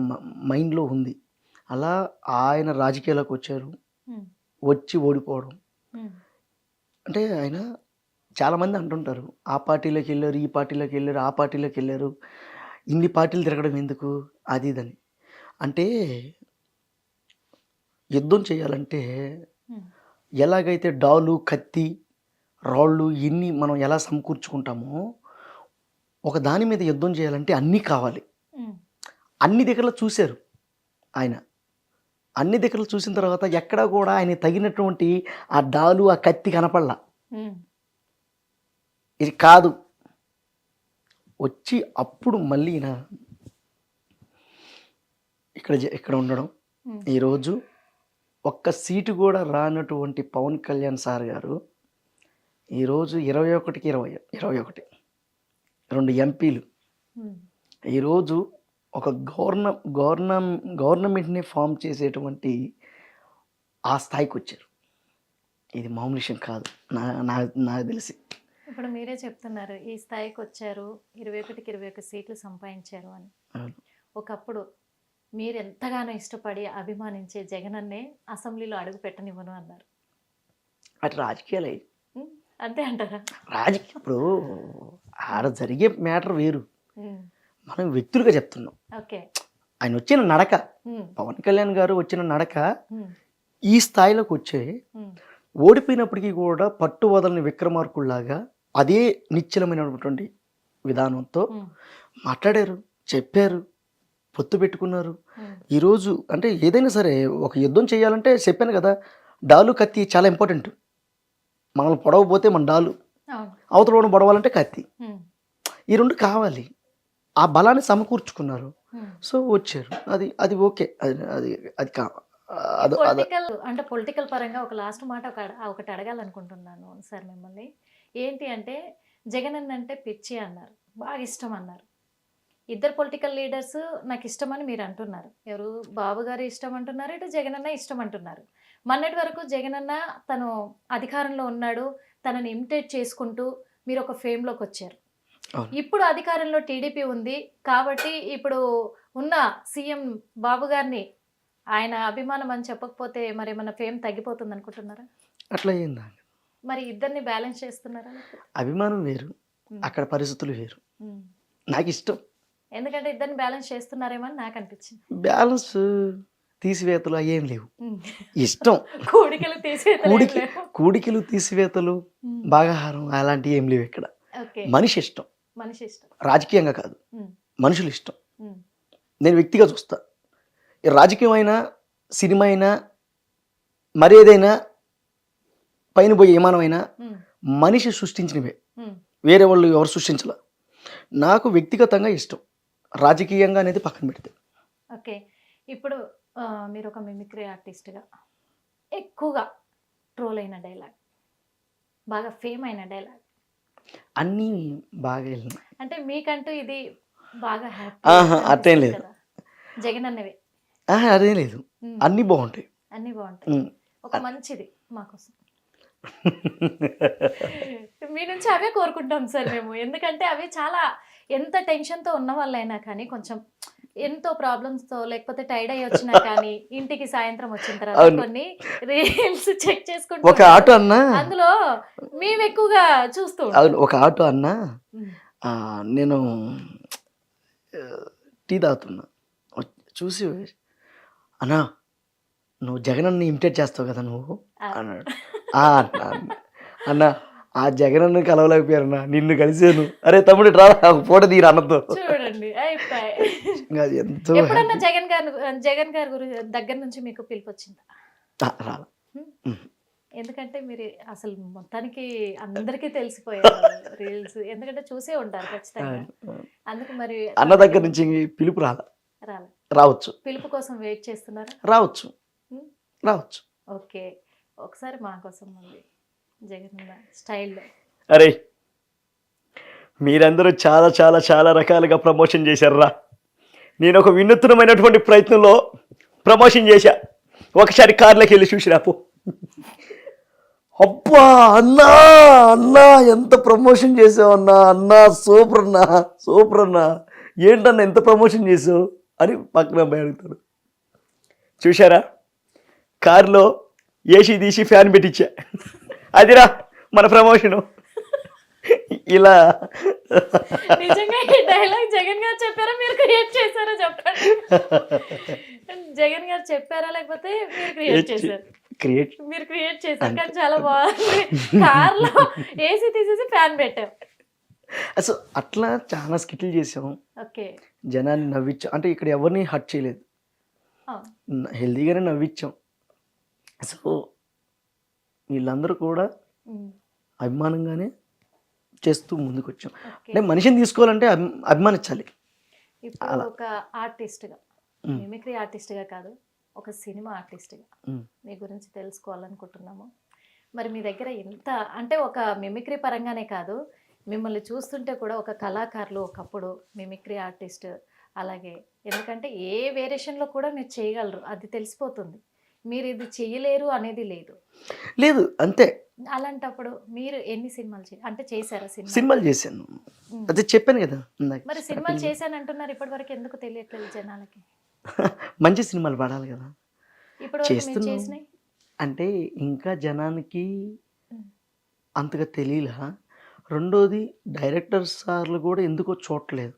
మైండ్లో ఉంది. అలా ఆయన రాజకీయాలకు వచ్చారు, వచ్చి ఓడిపోవడం. అంటే ఆయన చాలామంది అంటుంటారు ఆ పార్టీలోకి వెళ్ళారు, ఈ పార్టీలోకి వెళ్ళారు, ఆ పార్టీలోకి వెళ్ళారు, ఇన్ని పార్టీలు తిరగడం ఎందుకు, అది ఇదని. అంటే యుద్ధం చేయాలంటే ఎలాగైతే డాలు, కత్తి, రాళ్ళు ఇన్ని మనం ఎలా సమకూర్చుకుంటామో, ఒక దాని మీద యుద్ధం చేయాలంటే అన్నీ కావాలి. అన్ని దగ్గరలో చూశారు ఆయన. అన్ని దగ్గరలో చూసిన తర్వాత ఎక్కడా కూడా ఆయన తగినటువంటి ఆ డాలు, ఆ కత్తి కనపడలా. ఇది కాదు వచ్చి అప్పుడు మళ్ళీ ఇక్కడ ఉండడం. ఈరోజు ఒక్క సీటు కూడా రానటువంటి పవన్ కళ్యాణ్ సార్ గారు ఈరోజు 21కి 21 2 ఎంపీలు ఈరోజు ఒక గవర్నమెంట్ని ఫామ్ చేసేటువంటి ఆ స్థాయికి వచ్చారు. ఇది మామూలు విషయం కాదు నాకు తెలిసి. ఇప్పుడు మీరే చెప్తున్నారు ఈ స్థాయికి వచ్చారు, 21కి 21 సీట్లు సంపాదించారు అని. ఒకప్పుడు మీరు ఎంతగానో ఇష్టపడి అభిమానించే జగనన్నే అసెంబ్లీలో అడుగు పెట్టనివ్వను అన్నారు. అటు రాజకీయాలే అంతే అంటారా? రాజకీయం ఇప్పుడు ఆడ జరిగే మ్యాటర్ వేరు, మనం వ్యక్తులుగా చెప్తున్నాం. ఓకే. ఆయన వచ్చిన నడక, ఉమ్, పవన్ కళ్యాణ్ గారు వచ్చిన నడక ఉమ్, ఈ స్థాయిలోకి వచ్చే ఉమ్, ఓడిపోయినప్పటికీ కూడా పట్టు వదలని విక్రమార్కుల్లాగా అదే నిశ్చలమైనటువంటి విధానంతో ఉమ్, మాట్లాడారు, చెప్పారు, పొత్తు పెట్టుకున్నారు. ఉమ్, ఈరోజు అంటే ఏదైనా సరే ఒక యుద్ధం చేయాలంటే చెప్పాను కదా, డాలు కత్తి చాలా ఇంపార్టెంట్. మనల్ని పొడవపోతే మన డాలు, అవును. అవతల వాడిని పొడవాలంటే కత్తి. ఉమ్, ఈ రెండు కావాలి. ఆ బలాన్ని సమకూర్చుకున్నారు. ఉమ్. సో వచ్చారు. అది అది ఓకే. అది అది అది కా అది అది పొలిటికల్ అంటే పొలిటికల్ పరంగా ఒక లాస్ట్ మాట ఒకటి అడగాలనుకుంటున్నాను సార్ మిమ్మల్ని. ఏంటి అంటే జగన్ అన్న అంటే పిచ్చి అన్నారు, బాగా ఇష్టం అన్నారు. ఇద్దరు పొలిటికల్ లీడర్స్ నాకు ఇష్టం అని మీరు అంటున్నారు. ఎవరు? బాబు గారు ఇష్టం అంటున్నారు, ఇటు జగన్ అన్న ఇష్టం అంటున్నారు. మొన్నటి వరకు జగన్ అన్న తను అధికారంలో ఉన్నాడు, తనని ఇమిటేట్ చేసుకుంటూ మీరు ఒక ఫేమ్లోకి వచ్చారు. అవును. ఇప్పుడు అధికారంలో టీడీపీ ఉంది కాబట్టి ఇప్పుడు ఉన్న సీఎం బాబు గారిని ఆయన అభిమానం అని చెప్పకపోతే మరి ఏమన్నా ఫేమ్ తగ్గిపోతుంది అనుకుంటున్నారా? అట్లా అయిందా? మరి ఇద్దరిని బ్యాలెన్స్ చేస్తున్నారా? అభిమానం వేరు, ఉమ్, అక్కడ పరిస్థితులు వేరు. ఉమ్. నాకు ఇష్టం. ఎందుకంటే ఇద్దరిని బ్యాలెన్స్ చేస్తున్నారేమో అని నాకు అనిపించింది. బ్యాలెన్స్ తీసివేతలు అవి ఏం లేవు. ఉమ్. ఇష్టం. కోడికలు తీసేతలు ఏం లేవు. కూడికలు తీసివేతలు, ఉమ్. భాగాహారం అలాంటివి ఏం లేవు ఇక్కడ. ఓకే. మనిషి ఇష్టం, మనిషి ఇష్టం. రాజకీయంగా కాదు, ఉమ్, మనుషులు ఇష్టం. ఉమ్, నేను వ్యక్తిగా చూస్తా. ఈ రాజకీయం అయినా, సినిమా అయినా, మరేదైనా, పైన పోయే విమానమైనా ఉమ్, మనిషి సృష్టించినవే, ఉమ్. వేరే వాళ్ళు ఎవరు సృష్టించాల. నాకు వ్యక్తిగతంగా ఇష్టం, రాజకీయంగా అనేది పక్కన పెడితే. ఓకే. ఇప్పుడు మీరు ఒక మిమిక్రీ ఆర్టిస్ట్గా ఎక్కువగా ట్రోల్ అయిన డైలాగ్, బాగా ఫేమ్ అయిన డైలాగ్ అన్నీ బాగా వెళ్ళినాయి. అంటే మీకంటూ ఇది బాగా ఆహా, అట్లేం లేదు. కదా జగన్ అన్నవే. అదేం లేదు, ఉమ్, అన్నీ బాగుంటాయి. అన్నీ బాగుంటాయి. ఉమ్. ఒక మంచిది మాకోసం మీ నుంచి అవే కోరుకుంటాం సార్ మేము. ఎందుకంటే అవి చాలా ఎంత టెన్షన్తో ఉన్న వాళ్ళైనా కానీ, కొంచెం ఎంతో ప్రాబ్లమ్స్తో లేకపోతే టైర్డ్ అయ్యి వచ్చినా కానీ ఇంటికి సాయంత్రం వచ్చిన తర్వాత అవును. కొన్ని రీల్స్ చెక్ ఒక చేసుకుంటూ ఆటో అన్నా, అందులో మేము ఎక్కువగా చూస్తూ ఉంటాం. అవును, ఒక ఆటో అన్నా, ఉమ్, నేను టీ తాగుతున్నా, చూసి అన్నా నువ్వు జగన్ అన్ని ఇమిటేట్ చేస్తావు కదా నువ్వు అన్నాడు. అన్న ఆ జగన్ అన్న కలవలేకపోయారన్నా, నిన్ను కలిసాను. అరే తమ్ముడు రా ఫోటో తీరా అన్నతో. చూడండి అయిపోయి. ఇంకా అది ఎంతో ఎప్పుడన్నా జగన్ గారి దగ్గర నుంచి మీకు పిలుపు వచ్చిందా? రాలా. ఎందుకంటే మీరు అసలు మొత్తానికి అందరికీ తెలిసిపోయారు రీల్స్, ఎందుకంటే చూసే ఉంటారు ఖచ్చితంగా. అందుకు మరి అన్న దగ్గర నుంచి పిలుపు రాలా. రాలే. రావచ్చు, పిలుపు కోసం వెయిట్ చేస్తున్నారా? రావచ్చు, ఉమ్, రావచ్చు. ఓకే. ఒకసారి మా కోసం ఉంది జగన్ స్టైల్లో. అరే మీరందరూ చాలా చాలా చాలా రకాలుగా ప్రమోషన్ చేశారా. నేను ఒక వినూత్నమైనటువంటి ప్రయత్నంలో ప్రమోషన్ చేశా. ఒకసారి కార్లోకి వెళ్ళి చూసిరాపు. అబ్బా అన్నా, అన్నా ఎంత ప్రమోషన్ చేసావు అన్నా, అన్నా సూపర్ అన్నా, సూపర్ అన్నా, ఏంటన్నా ఎంత ప్రమోషన్ చేసావు అని పక్కన అబ్బాయి అడుగుతాడు. చూశారా, కారులో ఏసీ తీసి ఫ్యాన్ పెట్టించా. అదిరా మన ప్రమోషను. ఇలా నిజంగా ఈ డైలాగ్ జగన్ గారు చెప్పారా మీరు క్రియేట్ చేశారా చెప్పండి. జగన్ గారు చెప్పారా లేకపోతే మీరు క్రియేట్ చేశారు? మీరు క్రియేట్ చేశారు, కానీ చాలా బాగుంది. కార్లో ఏసీ తీసేసి ఫ్యాన్ పెట్టాం. అసలు అట్లా చాలా స్కిట్లు చేసాం, ఓకే. జనాన్ని నవ్వించాం. అంటే ఇక్కడ ఎవరిని హర్ట్ చేయలేదు, హెల్దీగానే నవ్వించాం. సో వీళ్ళందరూ కూడా అభిమానంగానే చేస్తూ ముందుకు వచ్చాం. అంటే మనిషిని తీసుకోవాలంటే అభిమానించాలి. ఇప్పుడు ఒక ఆర్టిస్ట్గా, మిమిక్రీ ఆర్టిస్ట్గా కాదు, ఒక సినిమా ఆర్టిస్ట్గా మీ గురించి తెలుసుకోవాలనుకుంటున్నాము. మరి మీ దగ్గర ఎంత అంటే ఒక మిమిక్రీ పరంగానే కాదు, మిమ్మల్ని చూస్తుంటే కూడా ఒక కళాకారులు, ఒకప్పుడు మిమిక్రీ ఆర్టిస్ట్, అలాగే ఎందుకంటే ఏ వేరియేషన్లో కూడా మీరు చేయగలరు, అది తెలిసిపోతుంది. మీరు ఇది చేయలేరు అనేది లేదు, లేదు అంతే. అలాంటప్పుడు మీరు ఎన్ని సినిమాలు అంటే చేశారా? సినిమాలు చేశాను, అదే చెప్పాను కదా. మరి సినిమాలు చేశాను అంటున్నారు, ఇప్పటి వరకు ఎందుకు తెలియట్లేదు జనాలకి? మంచి సినిమాలు పడాలి కదా. ఇప్పుడు చేసినాయి అంటే ఇంకా జనానికి అంతగా తెలియలా. రెండోది డైరెక్టర్ సార్లు కూడా ఎందుకో చూడలేదు.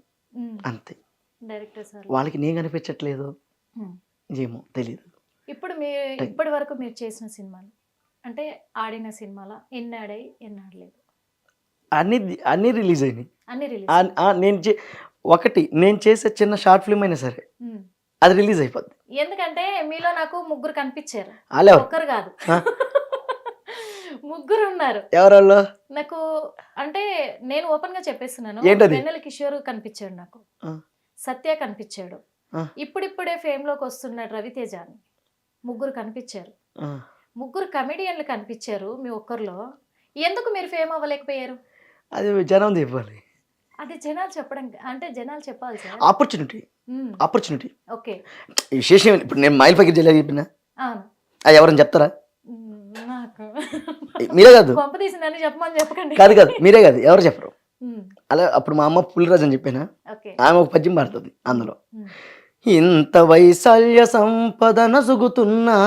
అంతే. డైరెక్టర్ సార్ వాళ్ళకి నేను కనిపించట్లేదు ఏమో తెలియదు. ఇప్పుడు మీరు ఇప్పటి వరకు మీరు చేసిన సినిమాలు అంటే ఆడిన సినిమాల ఎన్ని ఆడాయి ఎన్ని ఆడలేదు? అన్ని అన్నీ రిలీజ్ అయినాయి. అన్ని రిలీజ్. ఒకటి నేను చేసే చిన్న షార్ట్ ఫిల్మ్ అయినా సరే అది రిలీజ్ అయిపోద్ది. ఎందుకంటే మీలో నాకు ముగ్గురు కనిపించారు, అలా ఒక్కరు కాదు ముగ్గురు ఉన్నారు. ఎవరల్లో? నాకు అంటే నేను ఓపెన్ గా చెప్పేస్తున్నాను. ఏంటది? వెన్నెల కిషోర్ కనిపించాడు, నాకు సత్య కనిపించాడు, ఇప్పుడిప్పుడే ఫేమ్ లోకి వస్తున్నాడు రవితేజ అని ముగ్గురు కనిపించారు. ముగ్గురు కమెడియన్లు కనిపించారు మీ ఒక్కరిలో. ఎందుకు మీరు ఫేమ్ అవ్వలేకపోయారు? అది జనం చెప్పాలి. అది జనాలు చెప్పడం అంటే జనాలు చెప్పాలి సార్. ఆపర్చునిటీ. ఓకే. విశేషం ఇప్పుడు నేను మైల్ పైకి జిల్లా చెప్పిన అవును, అది ఎవరైనా చెప్తారా? నాకు మీరే కాదు. కొంప తీసిందని చెప్పమని చెప్పకండి. కాదు మీరే కాదు, ఎవరు చెప్పరు. అలా అప్పుడు మా అమ్మ పులిరాజు అని చెప్పిన ఆమె ఒక పద్యం పాడుతుంది అందులో. ఇంత వైశాల్య సంపద నసుగుతున్నా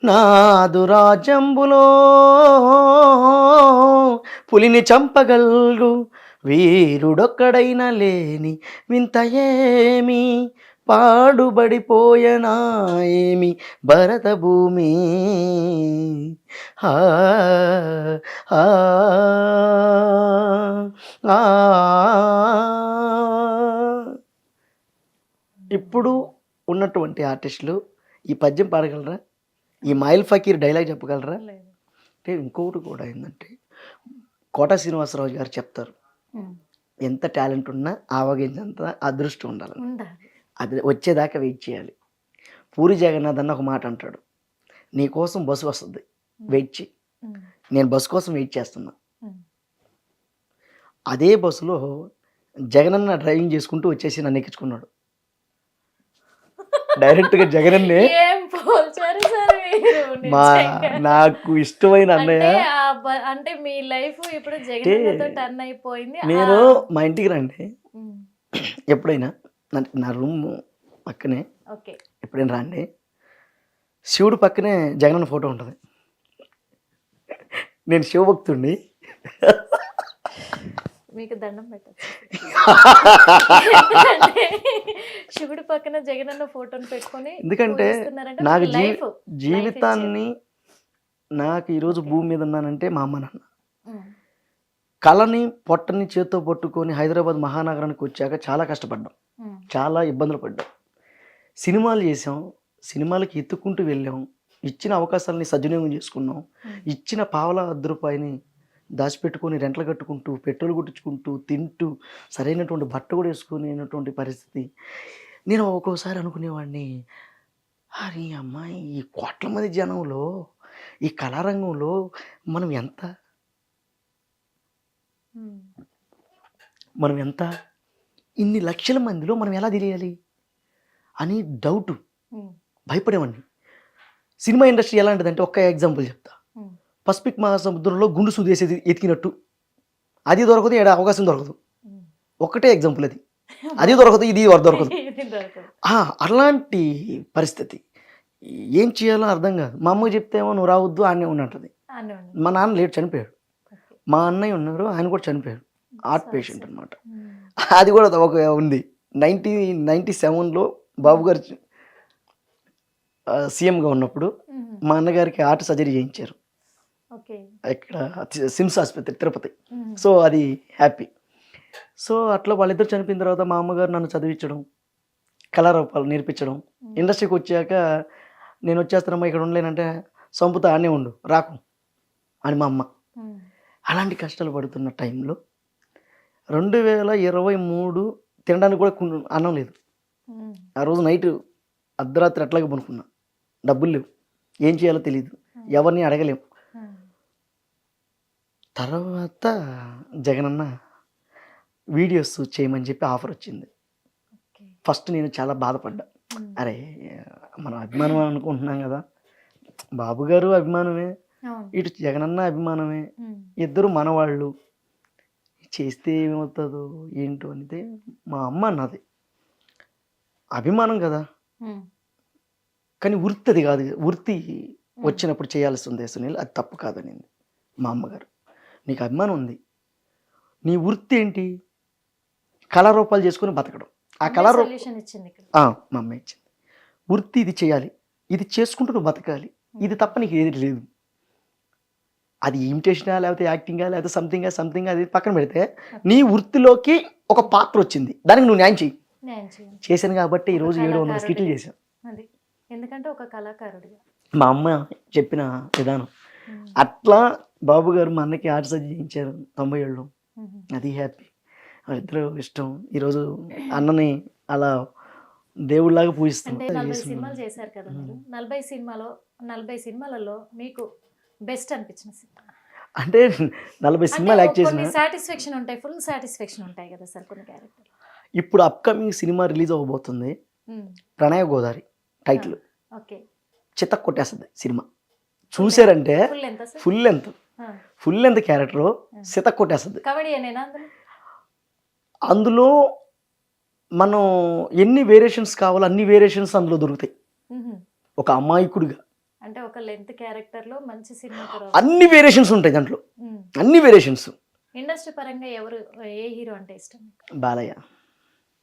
నాదు రాజ్యంబులో పులిని చంపగల్గు వీరుడొక్కడైనా లేని వింత ఏమి పాడుబడిపోయనా ఏమి భరత భూమి. ఆ ఆ ఆ. ఇప్పుడు ఉన్నటువంటి ఆర్టిస్టులు ఈ పద్యం పాడగలరా? ఈ మైల్ ఫకీర్ డైలాగ్ చెప్పగలరా? అంటే ఇంకొకటి కూడా ఏంటంటే కోట శ్రీనివాసరావు గారు చెప్తారు, ఎంత టాలెంట్ ఉన్నా ఆవగించంత అదృష్టం ఉండాలి, అది వచ్చేదాకా వెయిట్ చేయాలి. పూరి జగన్నాథ్ అన్న ఒక మాట అంటాడు, నీ కోసం బస్సు వస్తుంది వెయిట్ చేయి. నేను బస్సు కోసం వెయిట్ చేస్తున్నా. అదే బస్సులో జగనన్న డ్రైవింగ్ చేసుకుంటూ వచ్చేసి నన్ను ఎక్కించుకున్నాడు. డైరెక్ట్గా జగనన్నే నాకు ఇష్టమైన అన్నయ్య. అంటే మీ లైఫ్ ఇప్పుడు జగనన్నతో టర్న్ అయిపోయింది. నేను మా ఇంటికి రండి ఎప్పుడైనా, నా రూమ్ పక్కనే ఎప్పుడైనా రండి, శివుడు పక్కనే జగనన్న ఫోటో ఉంటుంది. నేను శివభక్తుడిని. మీకు దండం పెట్టచ్చు. శివుడి పక్కన జగనన్న ఫోటోని పెట్టుకొని, ఎందుకంటే నాకు జీవితాన్ని నాకు ఈరోజు భూమి మీద ఉన్నానంటే మా అమ్మ నాన్న. కళని పొట్టని చేత్తో పట్టుకొని హైదరాబాద్ మహానగరానికి వచ్చాక చాలా కష్టపడ్డాం, చాలా ఇబ్బందులు పడ్డాం. సినిమాలు చేసాం, సినిమాలకి ఎత్తుక్కుంటూ వెళ్ళాం, ఇచ్చిన అవకాశాలని సద్వినియోగం చేసుకున్నాం. ఇచ్చిన పావలా 10 రూపాయని దాచిపెట్టుకొని రెంట్లు కట్టుకుంటూ పెట్రోల్ కొట్టించుకుంటూ తింటూ సరైనటువంటి బట్ట కూడా వేసుకునేటువంటి పరిస్థితి. నేను ఒక్కోసారి అనుకునేవాడిని, అరే అమ్మాయి ఈ కోట్ల మంది జనంలో ఈ కళారంగంలో మనం ఎంత ఇన్ని లక్షల మందిలో మనం ఎలా తెలియాలి అని డౌట్, భయపడేవాడిని. సినిమా ఇండస్ట్రీ ఎలాంటిదంటే ఒక్క ఎగ్జాంపుల్ చెప్తా. పసిఫిక్ మహాసముద్రంలో గుండు సూదేసేది ఎతికినట్టు, అది దొరకదు, ఏడా అవకాశం దొరకదు. ఒక్కటే ఎగ్జాంపుల్ అది, అది దొరకదు, ఇది దొరకదు. అలాంటి పరిస్థితి. ఏం చేయాలో అర్థం కాదు. మా అమ్మకి చెప్తేమో నువ్వు రావద్దు ఆడనే ఉన్నట్టుంది. మా నాన్న లేట్ చనిపోయాడు, మా అన్నయ్య ఉన్నారు, ఆయన కూడా చనిపోయాడు, హార్ట్ పేషెంట్ అనమాట. అది కూడా ఒక ఉంది. 1997లో బాబు గారు సీఎంగా ఉన్నప్పుడు మా అన్నగారికి హార్ట్ సర్జరీ చేయించారు ఇక్కడ సిమ్స్ ఆసుపత్రి తిరుపతి. సో అది హ్యాపీ. సో అట్లా వాళ్ళిద్దరు చనిపోయిన తర్వాత మా అమ్మగారు నన్ను చదివించడం, కళారూపాలు నేర్పించడం. ఇండస్ట్రీకి వచ్చాక నేను వచ్చేస్తానమ్మా ఇక్కడ ఉండలేనంటే, సంపుతా ఆనే ఉండు రాకు అని మా అమ్మ. అలాంటి కష్టాలు పడుతున్న టైంలో 2023 తినడానికి కూడా అన్నం లేదు. ఆ రోజు నైట్ అర్ధరాత్రి అట్లాగే పనుకున్నా, డబ్బులు లేవు, ఏం చేయాలో తెలియదు, ఎవరిని అడగలేము. తర్వాత జగనన్న వీడియోస్ చేయమని చెప్పి ఆఫర్ వచ్చింది. ఫస్ట్ నేను చాలా బాధపడ్డా, అరే మనం అభిమానం అనుకుంటున్నాం కదా, బాబు గారు అభిమానమే, ఇటు జగనన్న అభిమానమే, ఇద్దరు మనవాళ్ళు, చేస్తే ఏమవుతుందో ఏంటో అంటే మా అమ్మ అన్నది. అభిమానం కదా, కానీ వృత్తి అది కాదు, వృత్తి వచ్చినప్పుడు చేయాల్సి ఉంది సునీల్, అది తప్పు కాదనింది మా అమ్మగారు. నీకు అభిమానం ఉంది, నీ వృత్తి ఏంటి, కళారూపాలు చేసుకుని బతకడం. ఆ కళారూపం సొల్యూషన్ ఇచ్చింది ఇక్కడ. మా అమ్మ ఇచ్చింది. వృత్తి ఇది చేయాలి, ఇది చేసుకుంటూ నువ్వు బతకాలి, ఇది తప్ప నీకు ఏది లేదు. అది ఇమిటేషనా లేకపోతే యాక్టింగా లేకపోతే సంథింగ్ అది పక్కన పెడితే నీ వృత్తిలోకి ఒక పాత్ర వచ్చింది, దానికి నువ్వు న్యాయం చెయ్యి. న్యాయం చేయండి. చేశాను కాబట్టి ఈరోజు 700 స్కిట్లు చేశాను. అది ఎందుకంటే ఒక కళాకారుడిగా. మా అమ్మ చెప్పిన విధానం అట్లా. బాబు గారు మా అన్నకి ఆర్ట్ సర్జరీ చేయించారు 97లో. అది హ్యాపీ, వాళ్ళిద్దరూ ఇష్టం. ఈరోజు అన్నని అలా దేవుళ్ళలాగా పూజిస్తాం. అంటే 40 సినిమాలు చేశారు కదా మీరు. 40 సినిమాలలో మీకు బెస్ట్ అనిపించిన సినిమా అంటే 40 సినిమాలు యాక్ట్ చేసిన సాటిస్ఫాక్షన్ ఉంటాయి, ఫుల్ సాటిస్ఫాక్షన్ ఉంటాయి కదా సార్ కొన్ని క్యారెక్టర్. ఇప్పుడు అప్కమింగ్ సినిమా రిలీజ్ అవ్వబోతుంది, ప్రణయ గోదావరి టైటిల్. ఓకే. చిత్త కొట్టేస్తుంది సినిమా. చూసారంటే ఫుల్ లెంత్ క్యారెక్టర్ చిత్త కొట్టేస్తుంది. కబడ్డీ అనేనా అందులో మనం ఎన్ని వేరియేషన్స్ కావాలో అన్ని వేరియేషన్స్ అందులో దొరుకుతాయి. ఒక అమాయకుడిగా అంటే ఒక లెంత్ క్యారెక్టర్ లో మంచి సినిమా అన్ని వేరియేషన్స్ ఉంటాయి దాంట్లో, అన్ని వేరియేషన్స్. ఇండస్ట్రీ పరంగా ఏ హీరో అంటే ఇష్టం? బాలయ్య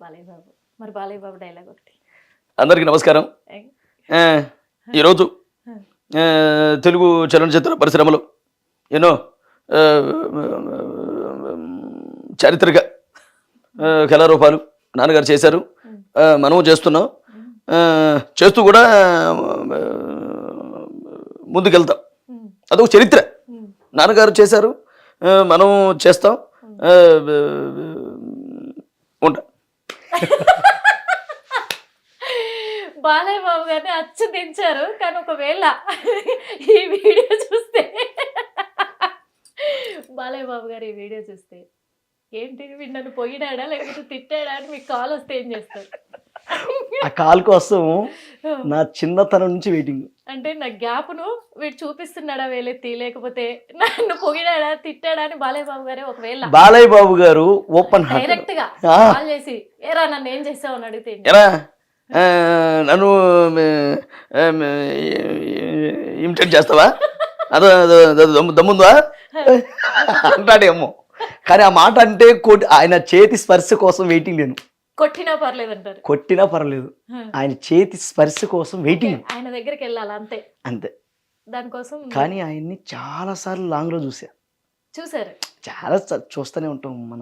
బాబు. మరి బాలయ్య బాబు డైలాగ్ ఒకటి. అందరికీ నమస్కారం. ఈరోజు తెలుగు చలనచిత్ర పరిశ్రమలో ఎన్నో చారిత్రక కళారూపాలు నాన్నగారు చేశారు, మనము చేస్తున్నాం, చేస్తూ కూడా ముందుకెళ్తాం. అదొక చరిత్ర. నాన్నగారు చేశారు, మనం చేస్తాం, ఉంటాం. బాలయ్య బాబు గారిని అచ్చు దించారు. కానీ ఒకవేళ ఈ వీడియో చూస్తే బాలయ్య బాబు గారు ఈ వీడియో చూస్తే ఏంటి వీడు నన్ను పొగిడాడా లేకపోతే తిట్టాడా అని మీకు కాల్ వస్తే ఏం చేస్తారు? ఆ కాల్ కోసం నా చిన్నతనం నుంచి వెయిటింగ్. అంటే నా గ్యాప్ను వీడు చూపిస్తున్నాడా వేలెత్తి, లేకపోతే నన్ను పొగిడాడా తిట్టాడా అని బాలయ్య బాబు గారే ఒకవేళ బాలయ్య బాబు గారు ఓపెన్ డైరెక్ట్ గా కాల్ చేసి ఏరా నన్ను ఏం చేసావు అని అడిగితే నన్ను ఇమిటేట్ చేస్తావా, అదో దమ్ముందా అంటాడేమో. కానీ ఆ మాట అంటే ఆయన చేతి స్పర్శ కోసం వెయిటింగ్. నేను కొట్టినా పర్లేదు అంటారు. కొట్టినా పర్లేదు, ఆయన చేతి స్పర్శ కోసం వెయిటింగ్. ఆయన దగ్గరికి వెళ్ళాలి అంతే అంతే. దానికోసం. కానీ ఆయన్ని చాలా సార్లు లాంగ్ లో చూసారు, చాలా చూస్తూనే ఉంటాం. మన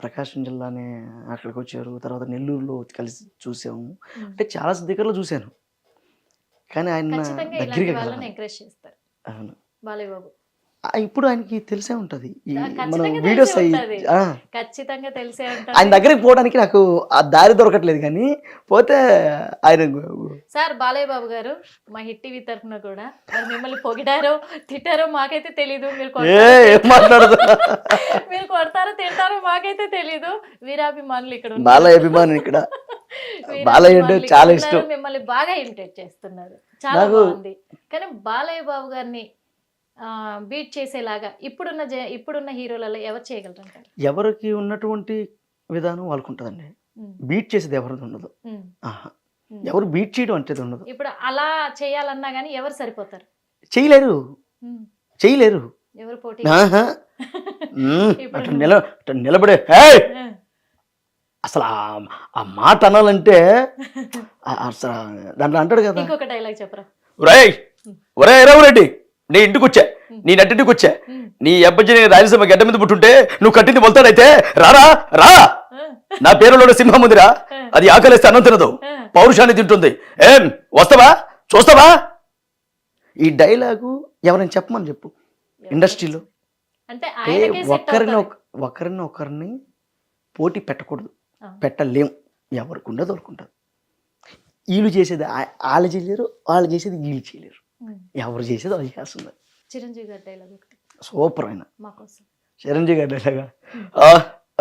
ప్రకాశం జిల్లానే అక్కడికి వచ్చారు, తర్వాత నెల్లూరులో కలిసి చూసాము. అంటే చాలా దగ్గరలో చూశాను, కానీ ఆయన దగ్గరికి ఎంకరేజ్ చేస్తారు. అవును బాలయ్య బాబు. ఇప్పుడు ఆయనకి తెలిసే ఉంటది, మన వీడియోస్ ఖచ్చితంగా తెలిసే ఉంటది. ఆయన దగ్గరికి పోవడానికి నాకు ఆ దారి దొరకట్లేదు, కానీ పోతే ఆయన. సార్ బాలయ్య బాబు గారు మా హిట్ టీవీ తరఫున కూడా మరి మిమ్మల్ని పొగిడారో తిట్టారో మాకైతే తెలీదు. మీరు మీరు కొడతారో తింటారో మాకైతే తెలీదు. వీరాభిమానులు ఇక్కడ బాలయ్య అభిమానులు ఇక్కడ. బాలయ్య అంటే చాలా ఇష్టం. మిమ్మల్ని బాగా ఇమిటేట్ చేస్తున్నారు, చాలా బాగుంది. కానీ బాలయ్య బాబు గారిని బీట్ చేసేలాగా ఇప్పుడున్న హీరోలలో ఎవరు చేయగలరు? ఎవరికి ఉన్నటువంటి విధానం వాళ్ళకు ఉంటుందండి. బీట్ చేసేది ఎవరిది ఉండదు, ఎవరు బీట్ చేయడం అంటే ఉండదు. ఇప్పుడు అలా చేయాలన్నా కానీ ఎవరు సరిపోతారు? చేయలేరు. ఎవరు పోటీ? నిలబడే అసలు ఆ మాట అనాలంటే అసలు దాంట్లో అంటాడు కదా. ఇంకొక డైలాగ్ చెప్పరా? ఒరే రెడ్డి, నీ ఇంటికి వచ్చా, నీ నట్టింటికి వచ్చా, నీ అబ్బాయి రాయలసీమ గడ్డ మీద పుట్టుంటే నువ్వు కట్టింది మొలతాడైతే రారా రా, నా పేరులో సింహం ఉందిరా, అది ఆకలిస్తే అన్నం తినదు, పౌరుషాన్ని తింటుంది, ఏం వస్తావా చూస్తావా? ఈ డైలాగు ఎవరైనా చెప్పమని చెప్పు ఇండస్ట్రీలో. అంటే ఒకరిని పోటీ పెట్టకూడదు, పెట్టలేం. ఎవరికి ఉండదు దొరుకుంటుంది. వీళ్ళు చేసేది వాళ్ళు చేయలేరు, వాళ్ళు చేసేది వీళ్ళు చేయలేరు, ఎవరు చేసేది వాళ్ళు చేస్తుంది. చిరంజీవి గారి డైలాగ్ ఒకటి సూపర్. అయినా మాకోసం చిరంజీవి గారి డైలాగా,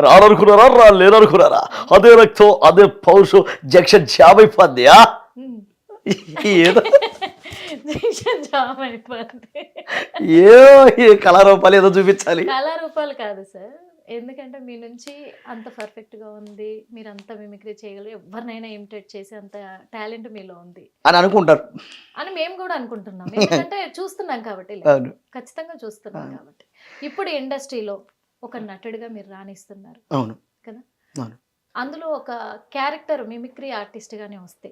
రాననుకున్నారా రా లేననుకున్నారా, అదే రక్తం అదే పౌరుషం జంక్షన్ జామ్ అయిపోద్దియా. ఏదో కళారూపాలు ఏదో చూపించాలి. కళారూపాలు కాదు సార్, ఎందుకంటే మీ నుంచి అంత పర్ఫెక్ట్ గా ఉంది, మీరు అంత మిమిక్రీ చేయగలరు, ఎవరినైనా ఇమిటేట్ చేసే అంత టాలెంట్ మీలో ఉంది అని అనుకుంటారు అని మేము కూడా అనుకుంటున్నాం. ఎందుకంటే చూస్తున్నాం కాబట్టి, ఖచ్చితంగా చూస్తున్నాం కాబట్టి. ఇప్పుడు ఇండస్ట్రీలో ఒక నటుడిగా మీరు రాణిస్తున్నారు అవును కదా. అవును. అందులో ఒక క్యారెక్టర్ మిమిక్రీ ఆర్టిస్ట్ గానే వస్తే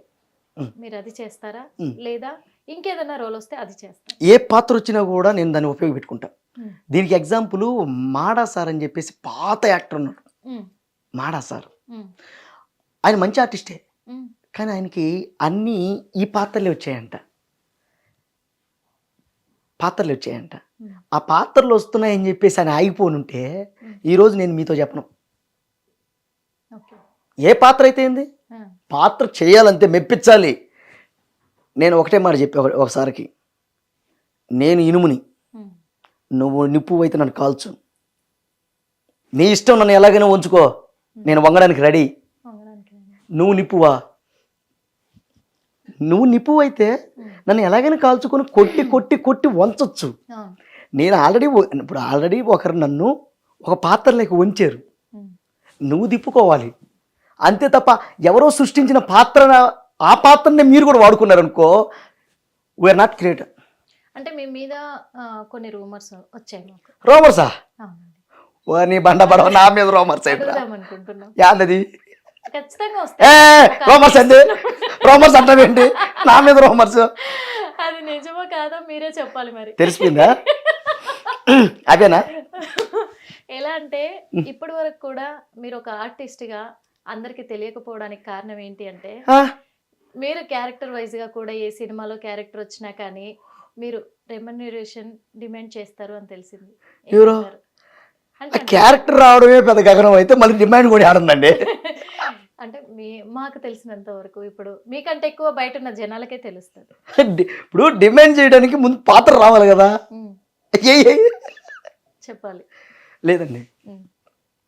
మ్. మీరు అది చేస్తారా మ్. లేదా ఇంకేదైనా రోల్ వస్తే అది చేస్తారా? ఏ పాత్ర వచ్చినా కూడా నేను దాన్ని ఉపయోగపెట్టుకుంటా. మ్. దీనికి ఎగ్జాంపుల్ మాడా సార్ అని చెప్పేసి పాత యాక్టర్ ఉన్నాడు. మ్. మాడా సార్ మ్. ఆయన మంచి ఆర్టిస్టే, మ్. కానీ ఆయనకి అన్నీ ఈ పాత్రలే వచ్చాయంట. మ్. ఆ పాత్రలు వస్తున్నాయని చెప్పేసి ఆయన ఆగిపోనుంటే ఈరోజు నేను మీతో చెప్పను. ఓకే. ఏ పాత్ర అయితే ఏంది, ఆ. పాత్ర చేయాలంతే, మెప్పించాలి. నేను ఒకటే మాట చెప్పి ఒకసారికి, నేను ఇనుముని, మ్. నువ్వు నిప్పు అయితే నన్ను కాల్చు, నీ ఇష్టం, నన్ను ఎలాగైనా ఉంచుకో, నేను వంగడానికి రెడీ. వంగడానికి రెడీ. నువ్వు నిప్పువా, నువ్వు నిప్పు అయితే నన్ను ఎలాగైనా కాల్చుకొని కొట్టి కొట్టి కొట్టి వంచొచ్చు. అవును. నేను ఆల్రెడీ ఒకరు నన్ను ఒక పాత్రలోకి వంచారు, మ్. నువ్వు తిప్పుకోవాలి అంతే తప్ప ఎవరో సృష్టించిన పాత్ర, ఆ పాత్రనే మీరు కూడా వాడుకున్నారనుకో, వీఆర్ నాట్ క్రియేటర్. అంటే మీ మీద కొన్ని రూమర్స్ వచ్చాయి మాకు. రోమర్సా? అవునండి. ఓ నీ బండ పడవ, నా మీద రోమర్స్ ఏంట్రా? అడుగుదాం అనుకుంటున్నాం. యాదది ఖచ్చితంగా ఏ వస్తాయి. రోమర్స్ అండి, రోమర్స్ అంటావేంటి నా మీద రోమర్స్? అది నిజమో కాదో మీరే చెప్పాలి మరి. తెలిసిపోయిందా? అదేనా? ఎలా అంటే ఇప్పటి వరకు కూడా మీరు ఒక ఆర్టిస్ట్ గా అందరికి తెలియకపోవడానికి కారణం ఏంటి అంటే, ఆ, మీరు క్యారెక్టర్ వైజ్ గా కూడా ఏ సినిమాలో క్యారెక్టర్ వచ్చినా కానీ మీరు రెమ్యునరేషన్ డిమాండ్ చేస్తారు అని తెలిసింది. ఏం ఎవరు? చెప్తారు? ఆ అంటే క్యారెక్టర్ రావడమే పెద్ద గగనం అయితే మళ్ళీ డిమాండ్ కూడా ఆడుందండి. అంటే మాకు తెలిసినంత వరకు ఇప్పుడు మీకంటే ఎక్కువ బయట ఉన్న జనాలకే తెలుస్తుంది. ఇప్పుడు డిమాండ్ చేయడానికి ముందు పాత్ర రావాలి కదా. ఉమ్, ఏ చెప్పాలి. లేదండి, ఉమ్,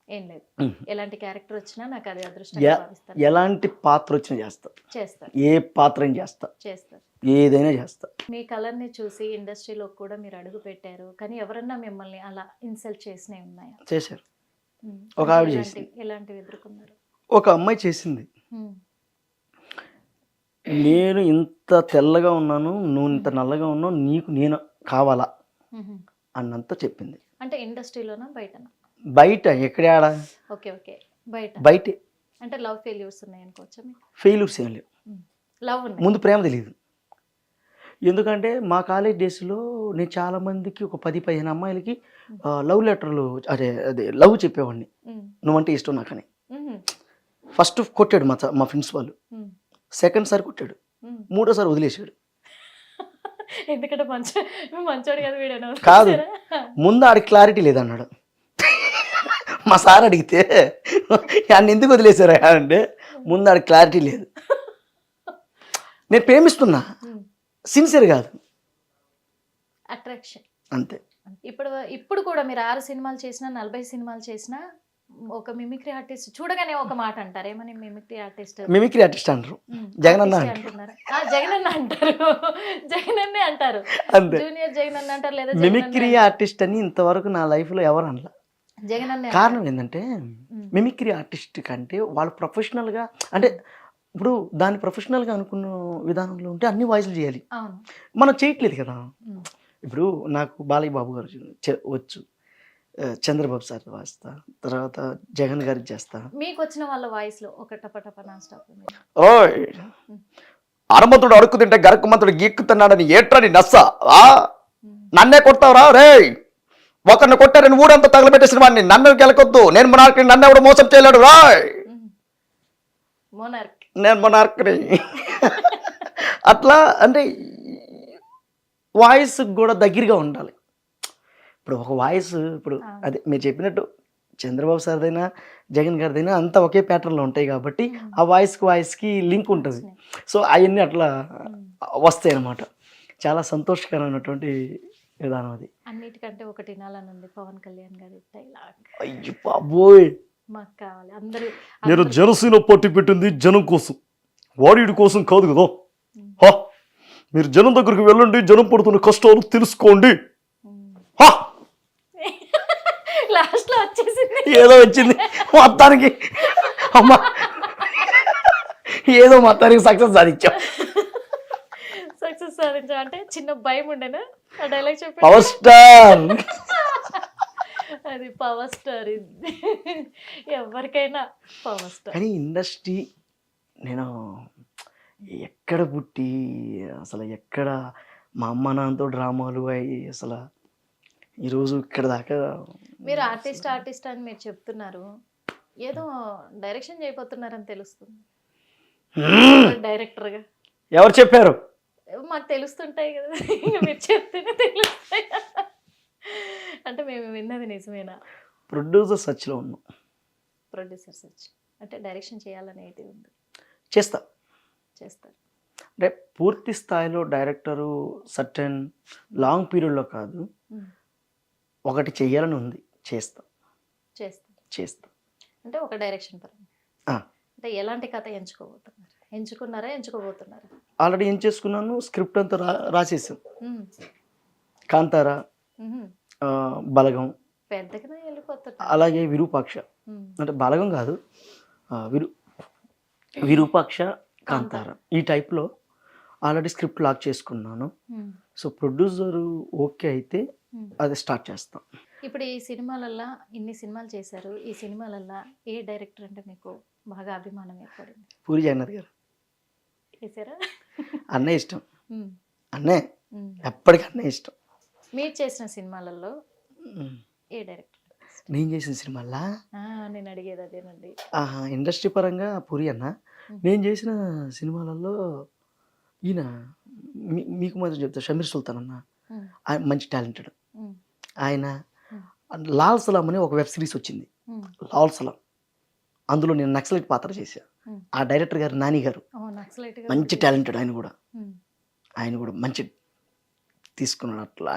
ఏం లేదు. ఉమ్. ఎలాంటి క్యారెక్టర్ వచ్చినా నాకు అది అదృష్టంగా భావిస్తాను. ఎలాంటి పాత్ర వచ్చినా చేస్తా, చేస్తారు ఏ పాత్ర చేస్తా, చేస్తారు. ఏదైనా చేస్తా. మీ కలర్ని చూసి ఇండస్ట్రీలో కూడా మీరు అడుగు పెట్టారు, కానీ ఎవరన్నా మిమ్మల్ని అలా ఇన్సల్ట్ చేసినవి ఉన్నాయా? చేశారు. ఉమ్, ఒక అంటే ఆవిడ ఎలాంటివి ఎదుర్కొన్నారు? ఒక అమ్మాయి చేసింది, ఉమ్, నేను ఇంత తెల్లగా ఉన్నాను, నువ్వు ఇంత నల్లగా ఉన్నావు, నీకు నేను కావాలా ఉహు. అన్నంత చెప్పింది. అంటే ఇండస్ట్రీలోనా బయటనా? బయట ఎక్కడ ఆడ, ఓకే ఓకే, బయట. బయటే. అంటే లవ్ ఫెయిల్యూర్స్ ఉన్నాయి అనుకోవచ్చా మీకు? ఫెయిల్యూర్స్ ఏం లేవు. లవ్ ఉన్నాయి. ముందు ప్రేమ తెలియదు. ఎందుకంటే మా కాలేజ్ డేస్లో నేను చాలామందికి ఒక 10-15 అమ్మాయిలకి లవ్ లెటర్లు, అదే లవ్ చెప్పేవాడిని, ఉమ్, నువ్వంటే ఇష్టం నాకని. ఉహు, ఫస్ట్ కొట్టాడు మా ఫ్రెండ్స్ వాళ్ళు, ఉమ్, సెకండ్ సారి కొట్టాడు, ఉమ్. మూడోసారి వదిలేశాడు. ఎందుకంటే మంచోడు కదా వీడను. కాదు, ముందు ఆడికి క్లారిటీ లేదన్నాడు. మా సార్ అడిగితే ఆయన ఎందుకు వదిలేశారా అంటే, ముందు ఆడికి క్లారిటీ లేదు. నేను ప్రేమిస్తున్నా, సిన్సియర్ కాదు, అట్రాక్షన్ అంతే. ఇప్పుడు కూడా మీరు 6 సినిమాలు చేసినా 40 సినిమాలు చేసినా ఒక మిమిక్రీ ఆర్టిస్ట్ చూడగానే ఒక మాట అంటారు, ఏమని? మిమిక్రీ ఆర్టిస్ట్, మిమిక్రీ ఆర్టిస్ట్ అంటారు, జగనన్న అంటున్నారు. జగనన్న అంటారు, జగనన్నే అంటారు, అంతే. జూనియర్ జగనన్న అంటారు, లేదా మిమిక్రీ ఆర్టిస్ట్ అని ఇంతవరకు నా లైఫ్లో ఎవరు అనలా. జగనన్నే. కారణం ఏంటంటే, మిమిక్రీ ఆర్టిస్ట్ కంటే వాళ్ళు ప్రొఫెషనల్గా, అంటే ఇప్పుడు దాన్ని ప్రొఫెషనల్గా అనుకున్న విధానంలో ఉంటే అన్ని వాయిస్లు చేయాలి, అవును. మనం చేయట్లేదు కదా. ఉమ్, ఇప్పుడు నాకు బాలయ్య బాబు గారు వచ్చు, చంద్రబాబు సార్ వాయిస్తా, తర్వాత జగన్ గారికి చేస్తా. మీకు వచ్చిన వాళ్ళ వాయిస్ లో ఒక టప నాన్ స్టాప్. ఓయ్, హనుమంతుడు అడుక్కు తింటే గరకుమంతుడు గీక్కుతున్నాడని ఏట్రని నస్స, నన్నే కొడతావురా రే? ఒకరిని కొట్టారని ఊరంతా తగలబెట్టేసిన వాడిని నన్ను గెలకొద్దు, నేను మొనార్క్ని, నన్ను ఎవడు మోసం చేయలేడు రాయ్. మోనార్క్. నేను మొనార్క్ని. అట్లా అంటే వాయిస్ కూడా దగ్గరగా ఉండాలి. ఇప్పుడు ఒక వాయిస్, ఇప్పుడు అదే మీరు చెప్పినట్టు చంద్రబాబు సార్దైనా జగన్ గారిదైనా అంతా ఒకే ప్యాటర్న్లో ఉంటాయి కాబట్టి ఆ వాయిస్కి లింక్ ఉంటుంది. సో అవన్నీ అట్లా వస్తాయి అన్నమాట. చాలా సంతోషకరమైనటువంటి విధానం అది. అన్నిటికంటే ఒకటి వినాలని ఉంది, పవన్ కళ్యాణ్ గారి డైలాగ్. అయ్యో బాబోయ్, మాకు కావాలి. అందరూ నేను జనసేన పార్టీ పెట్టింది జనం కోసం, వాడి కోసం కాదు కదా. మీరు జనం దగ్గరికి వెళ్ళండి, జనం పడుతున్న కష్టాలు తెలుసుకోండి. లాస్ట్ లో వచ్చేసింది, ఏదో వచ్చింది మొత్తానికి. అమ్మా, ఏదో మొత్తానికి సక్సెస్ సాధించాం. సక్సెస్ సాధించా అంటే చిన్న భయం ఉండేనా ఆ డైలాగ్ చెప్పి? Power star. అది పవర్ స్టార్ ఇది, ఎవరికైనా పవర్ స్టార్. కానీ ఇండస్ట్రీ నేను ఎక్కడ పుట్టి అసలు ఎక్కడ మా అమ్మ నాన్నతో డ్రామాలు అయ్యి అసలు ఈరోజు ఇక్కడ దాకా మీరు ఆర్టిస్ట్ అని మీరు చెప్తున్నారు, ఏదో డైరెక్షన్ చేయబోతున్నారని తెలుస్తుంది డైరెక్టర్గా. ఎవరు చెప్పారు? మాకు తెలుస్తుంటాయి కదా, ఇంకా మీరు చెప్తేనే తెలుస్తాయి. అంటే మేము విన్నది నిజమేనా? ప్రొడ్యూసర్ సర్చ్లో ఉన్నాం. ప్రొడ్యూసర్ సర్చ్ అంటే డైరెక్షన్ చేయాలనేది ఉంది, చేస్తారు. చేస్తారు. పూర్తి స్థాయిలో డైరెక్టరు సర్టెన్ లాంగ్ పీరియడ్లో కాదు, ఒకటి చెయ్యాలని ఉంది, చేస్తాం. అంటే ఒక డైరెక్షన్ పరంగా ఆ. అంటే ఎలాంటి కథ ఎంచుకోబోతున్నారా? ఆల్రెడీ ఏం చేసుకున్నాను, స్క్రిప్ట్ అంతా రాసేసాం. కాంతారా, బలగం, పెద్దగా వెళ్ళిపోతున్నా, అలాగే విరూపాక్ష. అంటే బలగం కాదు, విరూపాక్ష, కాంతార, ఈ టైప్లో ఆల్రెడీ స్క్రిప్ట్ లాక్ చేసుకున్నాను. సో ప్రొడ్యూసరు ఓకే అయితే అది స్టార్ట్ చేస్తాం. ఇప్పుడు ఈ సినిమాలల్లో ఇన్ని సినిమాలు చేశారు, ఈ సినిమాలల్లో ఏ డైరెక్టర్ అంటే మీకు బాగా అభిమానం ఏర్పడింది? పూరి జగన్నాథ్ గారు. చేశారా? అన్నయ్య ఇష్టం, అన్నయ్య ఎప్పటికీ అన్నయ్య ఇష్టం. మీరు చేసిన సినిమాలలో ఏ డైరెక్టర్? నేను చేసిన సినిమాలా నేను అడిగేది అదేనండి. ఇండస్ట్రీ పరంగా పూరి అన్న. నేను చేసిన సినిమాలలో ఈయన మీకు మాత్రం చెప్తా, షమీర్ సుల్తాన్ అన్న, ఆయన మంచి టాలెంటెడ్. ఆయన లాల్ సలాం అని ఒక వెబ్ సిరీస్ వచ్చింది, లాల్ సలాం. అందులో నేను నక్సలైట్ పాత్ర చేశాను. ఆ డైరెక్టర్ గారు నాని గారు, మంచి టాలెంటెడ్. ఆయన కూడా మంచి తీసుకున్నాడు అట్లా.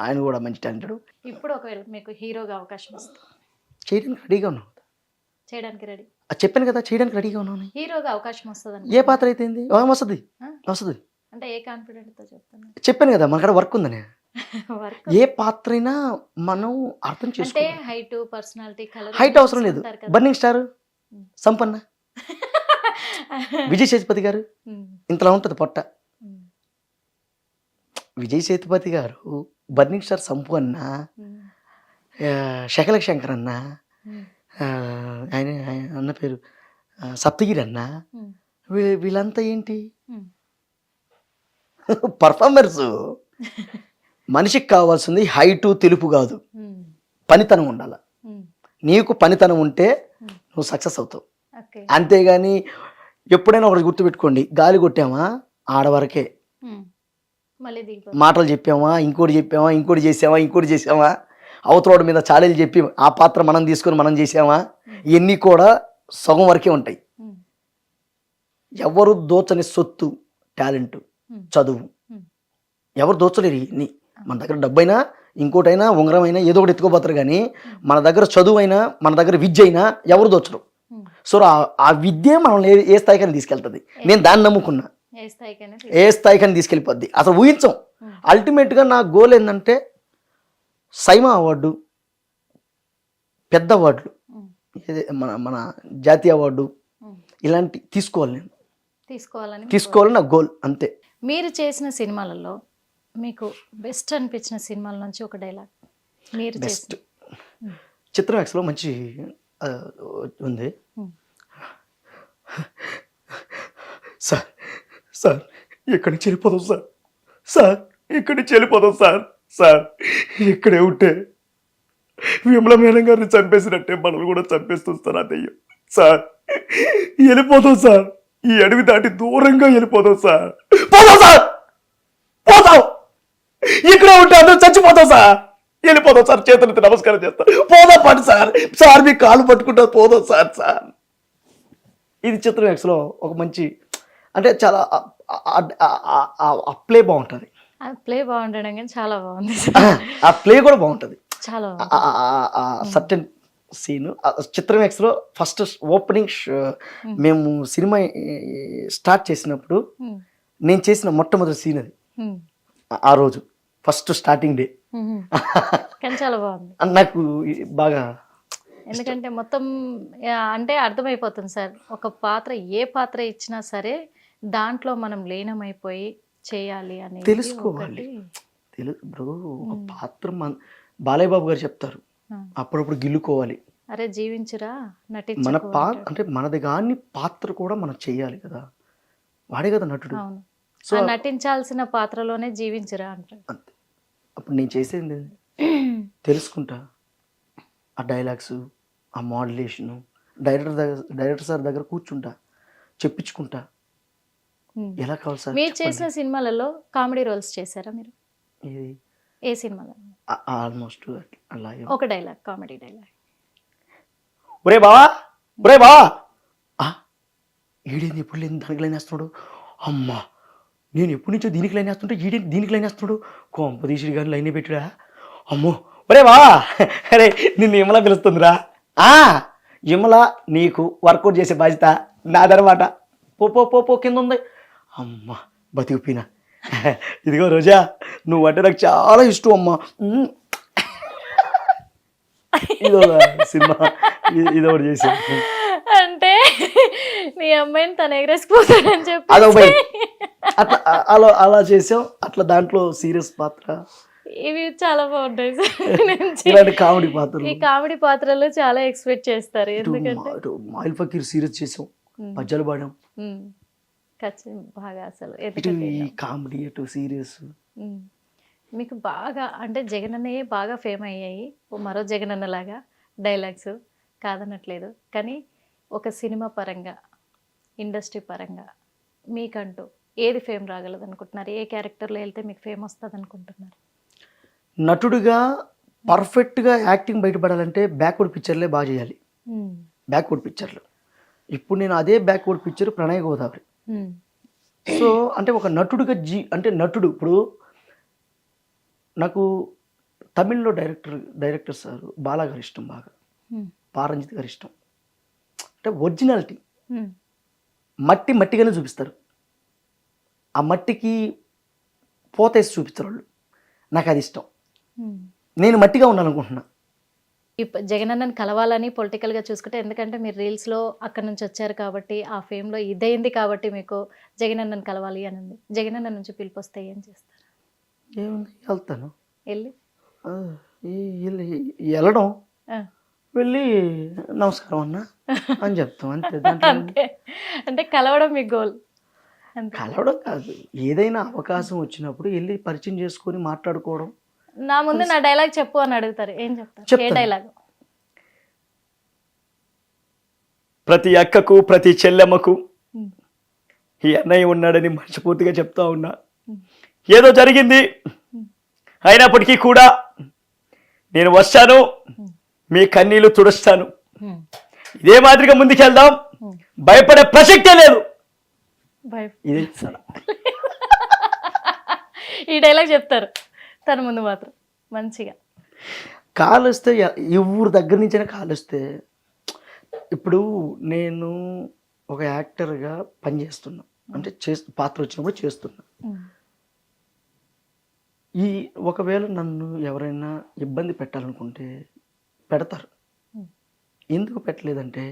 ఆయన కూడా మంచి టాలెంటెడ్. ఇప్పుడు ఒకవేళ మీకు హీరోగా అవకాశం వస్తే చేయడానికి రెడీగా ఉన్నాను. చేయడానికి రెడీ? చెప్పాను కదా, చేయడానికి రెడీగా ఉన్నాను. హీరోగా అవకాశం వస్తుంది? ఏ పాత్ర అయితే వస్తుంది. అంటే ఏ కాన్ఫిడెంట్ తో చెప్తాను? చెప్పాను కదా, మన కాడ వర్క్ ఉందని. ఏ పాత్ర అయినా మనం అర్థం చేసుకో. Height, personality, colour. హైట్ అవసరం లేదు. బర్నింగ్ స్టార్ సంపన్న, విజయ్ సేతుపతి గారు ఇంతలా ఉంటుంది పొట్ట. విజయ్ సేతుపతి గారు, బర్నింగ్ స్టార్ సంపన్న, శకల శంకర్ అన్న, ఆయన అన్న పేరు సప్తగిరి అన్న, వీళ్ళంతా ఏంటి పర్ఫార్మెన్స్. మనిషికి కావాల్సింది హైటు తెలుపు కాదు, పనితనం ఉండాలి. నీకు పనితనం ఉంటే నువ్వు సక్సెస్ అవుతావు. అంతేగాని ఎప్పుడైనా ఒకటి గుర్తుపెట్టుకోండి, గాలి కొట్టామా ఆడవరకే, మాటలు చెప్పామా, ఇంకోటి చేసామా, అవతలోడి మీద చాలీలు చెప్పి ఆ పాత్ర మనం తీసుకొని మనం చేసామా, ఇవన్నీ కూడా సగం వరకే ఉంటాయి. ఎవరు దోచని సొత్తు టాలెంట్, చదువు. ఎవరు దోచలేరు ఇన్ని. మన దగ్గర డబ్బైనా, ఇంకోటైనా, ఉంగరమైనా ఏదో ఒకటి ఎత్తుకోపోతారు. కానీ మన దగ్గర చదువు అయినా, మన దగ్గర విద్య అయినా ఎవరు దోచరు. సో ఆ విద్య మనల్ని ఏ స్థాయికైనా తీసుకెళ్తుంది. నేను దాన్ని నమ్ముకున్నా, ఏ స్థాయికైనా తీసుకెళ్ళిపోద్ది. అసలు ఊహించం. అల్టిమేట్గా నా గోల్ ఏంటంటే సైమా అవార్డు, పెద్ద అవార్డులు, మన జాతీయ అవార్డు ఇలాంటి తీసుకోవాలని నా గోల్, అంతే. మీరు చేసిన సినిమాలలో మీకు బెస్ట్ అనిపించిన సినిమాల నుంచి ఒక డైలాగ్ మీరు బెస్ట్. చిత్రం ఎక్స్లో మంచి ఉంది. సార్ ఇక్కడి నుంచి వెళ్ళిపోదాం ఇక్కడి నుంచి వెళ్ళిపోదాం సార్ ఇక్కడే ఉంటే విమల మేడం గారిని చంపేసినట్టే మనల్ని కూడా చంపేస్తుంది అదయ్యం సార్. వెళ్ళిపోతాం సార్, ఈ అడవి దాటి దూరంగా వెళ్ళిపోతాం సార్. పోతాం ఇక్కడ ఉంటే అందరూ చచ్చిపోతాం సార్. వెళ్ళిపోతాం సార్, చేతులెత్తి నమస్కారం చేస్తా. పోదాం పని సార్ మీ కాలు పట్టుకుంటా పోదాం సార్. ఇది చిత్రం ఎక్స్లో ఒక మంచి, అంటే చాలా ప్లే బాగుంటుంది. ప్లే బాగుండడం కానీ చాలా బాగుంది. ఆ ప్లే కూడా బాగుంటుంది, చాలా సర్టెన్ సీన్. చిత్రం ఎక్స్లో ఫస్ట్ ఓపెనింగ్ మేము సినిమా స్టార్ట్ చేసినప్పుడు నేను చేసిన మొట్టమొదటి సీన్ అది. ఆ రోజు ఫస్ట్ స్టార్టింగ్ డే. కానీ చాలా బాగుంది, నాకు బాగా. ఎందుకంటే మొత్తం అంటే అర్థమైపోతుంది సార్, ఒక పాత్ర ఏ పాత్ర ఇచ్చినా సరే దాంట్లో మనం లీనమైపోయి చేయాలి అని తెలుసుకోవాలి. బ్రో, ఒక పాత్ర బాలయ్య బాబు గారు చెప్తారు, అప్పుడప్పుడు గిల్లుకోవాలి. అరే జీవించురా మన నటించకు అంటాడు. అంటే మనది కాని పాత్ర కూడా మనం చెయ్యాలి కదా, వాడే కదా నటుడు. అవును. సో ఆ నటించాల్సిన పాత్రలోనే జీవించురా అంటాడు. అంతే. అప్పుడు నేను చేసేది ఏంది? తెలుసుకుంటా ఆ డైలాగ్స్, ఆ మాడ్యులేషను, డైరెక్టర్ సార్ దగ్గర కూర్చుంటా, చెప్పించుకుంటా ఉమ్. ఎలా కావాలి సార్ మీరు చేసిన సినిమాలలో కామెడీ రోల్స్ చేశారా మీరు? ఇది ఏ సినిమాలో? ఆల్మోస్ట్ అలా. ఒక డైలాగ్, కామెడీ డైలాగ్. ఒరే బావా, ఒరే బావా, ఈడేంది ఎప్పుడు లేని దానికి లైన్ వేస్తున్నాడు, అమ్మా నేను ఎప్పటి నుంచో దీనికి లైన్ వేస్తుంటే ఈడేంటి దీనికి లైన్ వేస్తున్నాడు, కొంప తీసిడి కానీ లైన్ పెట్టాడా, అమ్మో. ఒరే బావా, అరే నిన్ను ఇమలా పిలుస్తుందిరా. ఇమలా నీకు వర్కౌట్ చేసే బాధ్యత నాదనమాట. పో పో పో పో కింద ఉంది. అమ్మా బతికిపోయినా. ఇదిగో రోజా, నువ్వు అంటే నాకు చాలా ఇష్టం అమ్మా. ఇదో సినిమా ఇదొకటి చేసాను. అంటే మీ అమ్మాయిని తను ఎగరేసిపోతాడని చెప్పి అదో భయ్ అట్లా అలా చేసాం. అట్లా దాంట్లో సీరియస్ పాత్ర, ఇవి చాలా బాగుంటాయి సార్. ఇలాంటి కామెడీ పాత్రలు. ఈ కామెడీ పాత్రలు చాలా ఎక్స్పెక్ట్ చేస్తారు, ఎందుకంటే మాయిల్ ఫకీర్ సీరియస్ చేసాం, పద్యాలు పాడాం. ఉమ్. బాగా అసలు ఇటు ఈ కామెడీ, అటు సీరియస్. ఉమ్. మీకు బాగా అంటే జగనన్నయే బాగా ఫేమ్ అయ్యాయి, ఓ మరో జగనన్న లాగా డైలాగ్స్ కాదనట్లేదు. కానీ ఒక సినిమా పరంగా, ఇండస్ట్రీ పరంగా మీకంటూ ఏది ఫేమ్ రాగలదు అనుకుంటున్నారు? ఏ క్యారెక్టర్లో వెళ్తే మీకు ఫేమ్ వస్తుంది అనుకుంటున్నారు? నటుడిగా పర్ఫెక్ట్గా యాక్టింగ్ బయటపడాలంటే బ్యాక్వర్డ్ పిక్చర్లే బాగా చేయాలి. బ్యాక్వర్డ్ పిక్చర్లు. ఇప్పుడు నేను అదే backward picture Pranay Godavari. So అంటే ఒక నటుడిగా అంటే నటుడు ఇప్పుడు నాకు తమిళ్లో డైరెక్టర్ సార్ బాలా గారు ఇష్టం, బాగా పారంజిత్ గారు ఇష్టం. అంటే ఒరిజినాలిటీ, మట్టిగానే చూపిస్తారు, ఆ మట్టికి పోతేసి చూపిస్తారు వాళ్ళు. నాకు అది ఇష్టం. నేను మట్టిగా ఉండాలనుకుంటున్నా. జగనన్నని కలవాలని పొలిటికల్గా చూసుకుంటే, ఎందుకంటే మీరు రీల్స్లో అక్కడి నుంచి వచ్చారు కాబట్టి, ఆ ఫేమ్లో ఇదైంది కాబట్టి మీకు జగనన్నని కలవాలి అని ఉంది. జగనన్న నుంచి పిలుపు వస్తే ఏం చేస్తారు? ఏముంది, వెళ్తాను. వెళ్ళి వెళ్ళడం, వెళ్ళి నమస్కారం అన్న అని చెప్తాం అంతే. దాంట్లో అంటే కలవడం మీ గోల్? కలవడం కాదు, ఏదైనా అవకాశం వచ్చినప్పుడు వెళ్ళి పరిచయం చేసుకొని మాట్లాడుకోవడం. నా ముందు నా డైలాగ్ చెప్పు అని అడుగుతారు, ఏం చెప్తారు? ఏ డైలాగ్? ప్రతి అక్కకు, ప్రతి చెల్లెమ్మకు ఈ అన్నయ్య ఉన్నాడని మనస్ఫూర్తిగా చెప్తా ఉన్నా. ఏదో జరిగింది అయినప్పటికీ కూడా నేను వస్తాను, మీ కన్నీళ్లు తుడుస్తాను. ఇదే మాదిరిగా ముందుకెళ్దాం, భయపడే ప్రసక్తే లేదు. ఇది ఈ డైలాగ్ చెప్తారు తన ముందు మాత్రం మంచిగా. కాలు వస్తే ఎవరి దగ్గర నుంచైనా కాలు వస్తే, ఇప్పుడు నేను ఒక యాక్టర్గా పనిచేస్తున్నా, అంటే పాత్ర వచ్చినప్పుడు చేస్తున్నా. ఈ ఒకవేళ నన్ను ఎవరైనా ఇబ్బంది పెట్టాలనుకుంటే పెడతారు. ఎందుకు పెట్టలేదంటే,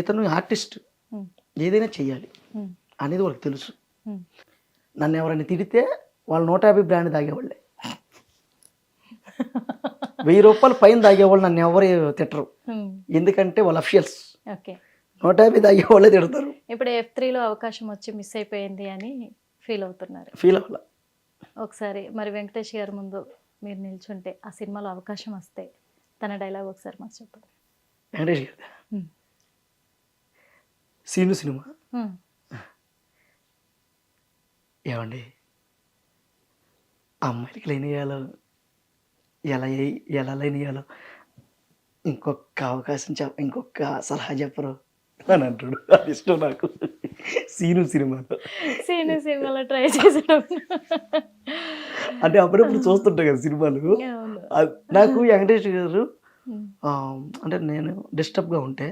ఇతను ఆర్టిస్ట్, ఏదైనా చెయ్యాలి అనేది వాళ్ళకి తెలుసు. నన్ను ఎవరైనా తిడితే వాళ్ళు 150 బ్రాండ్ తాగేవాళ్ళే, 1000 రూపాయలు పైన తాగేవాళ్ళు నన్ను ఎవరు తిట్టరు. ఎందుకంటే వాళ్ళు అఫిషియల్స్. 150 తాగేవాళ్ళే తిడతారు. ఇప్పుడు F3లో అవకాశం వచ్చి మిస్ అయిపోయింది అని ఫీల్ అవుతున్నారు? ఫీల్ అవ్వాల. ఒకసారి మరి వెంకటేష్ గారి ముందు మీరు నిల్చుంటే, ఆ సినిమాలో అవకాశం వస్తే తన డైలాగ్ ఒకసారి మాకు చెప్పండి. వెంకటేష్ గారు సీను సినిమా, ఏమండి అమ్మాయికి లైన్ వేయాలో ఎలా లైన్ వేయాలో ఇంకొక అవకాశం ఇంకొక సలహా చెప్పరు అని అంటాడు. అది ఇష్టం నాకు. సీను సినిమాలో ట్రై చేసాడు. అంటే అప్పుడప్పుడు చూస్తుంటా కదా సినిమాలు. నాకు వెంకటేష్ గారు అంటే నేను డిస్టర్బ్గా ఉంటే,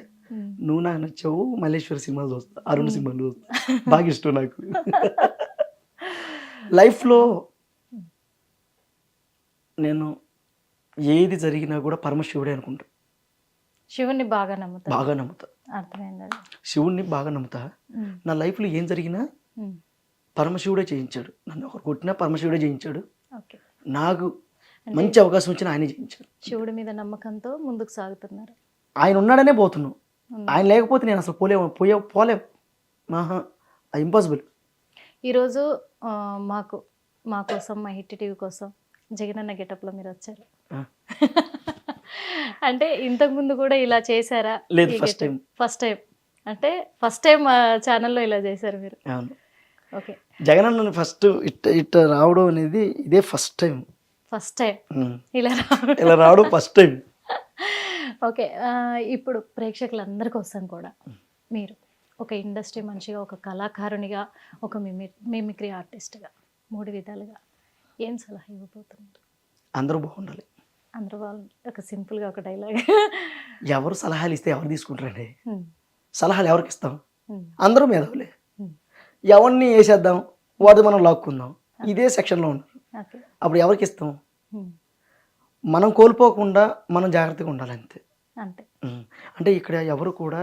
నువ్వు నాకు నచ్చావు, మల్లేశ్వరి సినిమాలు చూస్తా, అరుణ్ సినిమాలు చూస్తా, బాగా ఇష్టం నాకు. లైఫ్లో నేను ఏది జరిగినా కూడా పరమశివుడే అనుకుంటా. శివుణ్ణి బాగా నమ్ముతా? అర్థమైంది. శివుణ్ణి బాగా నమ్ముతా. నా లైఫ్లో ఏం జరిగినా పరమశివుడే చేయించాడు. నన్ను ఒకరు కొట్టినా పరమశివుడే చేయించాడు. నాకు మంచి అవకాశం వచ్చిన ఆయనే చేయించారు. శివుడి మీద నమ్మకంతో ముందుకు సాగుతున్నారు. ఆయన ఉన్నాడనే పోతున్నాం. ఆయన లేకపోతే నేను అసలు పోలేం. ఆహా, ఇంపాసిబుల్. ఈరోజు మా కోసం మా హిట్ టీవీ కోసం జగనన్న గెటప్లో మీరు వచ్చారు. అంటే ఇంతకుముందు కూడా ఇలా చేశారా? లేదు, ఫస్ట్ టైం. అంటే ఫస్ట్ టైం మా ఛానల్లో ఇలా చేశారు మీరు. అవును. ఓకే, జగన్ అన్న ఫస్ట్ ఇట్ట రావడం అనేది ఇదే ఫస్ట్ టైం. ఇలా రావడం ఫస్ట్ టైం. ఓకే, ఇప్పుడు ప్రేక్షకులందరి కోసం కూడా మీరు ఒక ఇండస్ట్రీ మనిషిగా, ఒక కళాకారునిగా, ఒక మిమిక్రీ ఆర్టిస్ట్గా 3 విధాలుగా ఏం సలహా ఇవ్వబోతున్నారు? అందరూ బాగుండాలి. అందరూ వాళ్ళు ఒక సింపుల్గా ఒక డైలాగ్. ఎవరు సలహాలు ఇస్తే ఎవరు తీసుకుంటారండి? సలహాలు ఎవరికి ఇస్తాం? అందరూ మేధావులే. ఎవరిని వేసేద్దాం, వాడు మనం లాక్కుందాం, ఇదే సెక్షన్లో ఉన్నారు. అప్పుడు ఎవరికి ఇస్తాం? మనం కోల్పోకుండా మనం జాగ్రత్తగా ఉండాలి, అంతే. అంటే ఇక్కడ ఎవరు కూడా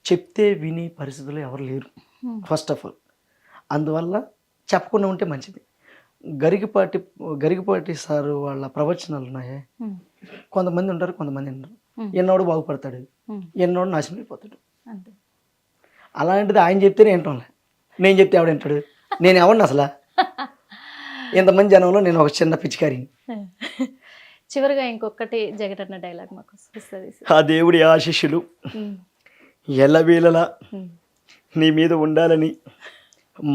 చెప్తే విని పరిస్థితుల్లో ఎవరు లేరు, ఫస్ట్ ఆఫ్ ఆల్. అందువల్ల చెప్పకుండా ఉంటే మంచిది. గరికపాటి సారు వాళ్ళ ప్రవచనాలు ఉన్నాయి. కొంతమంది ఉంటారు, కొంతమంది ఉండరు. ఎన్నోడు బాగుపడతాడు, ఎన్నోడు నాశనం అయిపోతాడు. అలాంటిది ఆయన చెప్తేనే వింటాంలే, నేను చెప్తే ఎవడు వింటాడు? నేను ఎవడిని అసలు? ఇంతమంది జనంలో నేను ఒక చిన్న పిచికారిని. చివరిగా ఇంకొకటి జగనన్న డైలాగ్ మాకు వస్తుంది. ఆ దేవుడి ఆశీస్సులు ఎల్లవేళలా నీ మీద ఉండాలని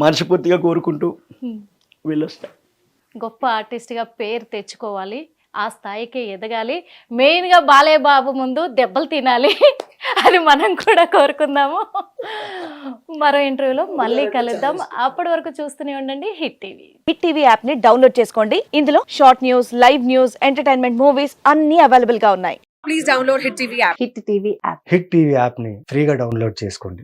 మనస్ఫూర్తిగా కోరుకుంటూ వెళ్ళొస్తా. గొప్ప ఆర్టిస్ట్గా పేరు తెచ్చుకోవాలి, ఆ స్థాయికి ఎదగాలి. మెయిన్గా బాలయ్య బాబు ముందు దెబ్బలు తినాలి, అది మనం కూడా కోరుకుందాము. మరో ఇంటర్వ్యూలో మళ్ళీ కలుద్దాం. అప్పటి వరకు చూస్తూనే ఉండండి hit TV. Hit TV app ని డౌన్లోడ్ చేసుకోండి. ఇందులో short news, live news, entertainment movies అన్ని అవైలబుల్ గా ఉన్నాయి. Please download Hit TV app. Hit TV app. Hit TV యాప్ని ఫ్రీగా డౌన్లోడ్ చేసుకోండి.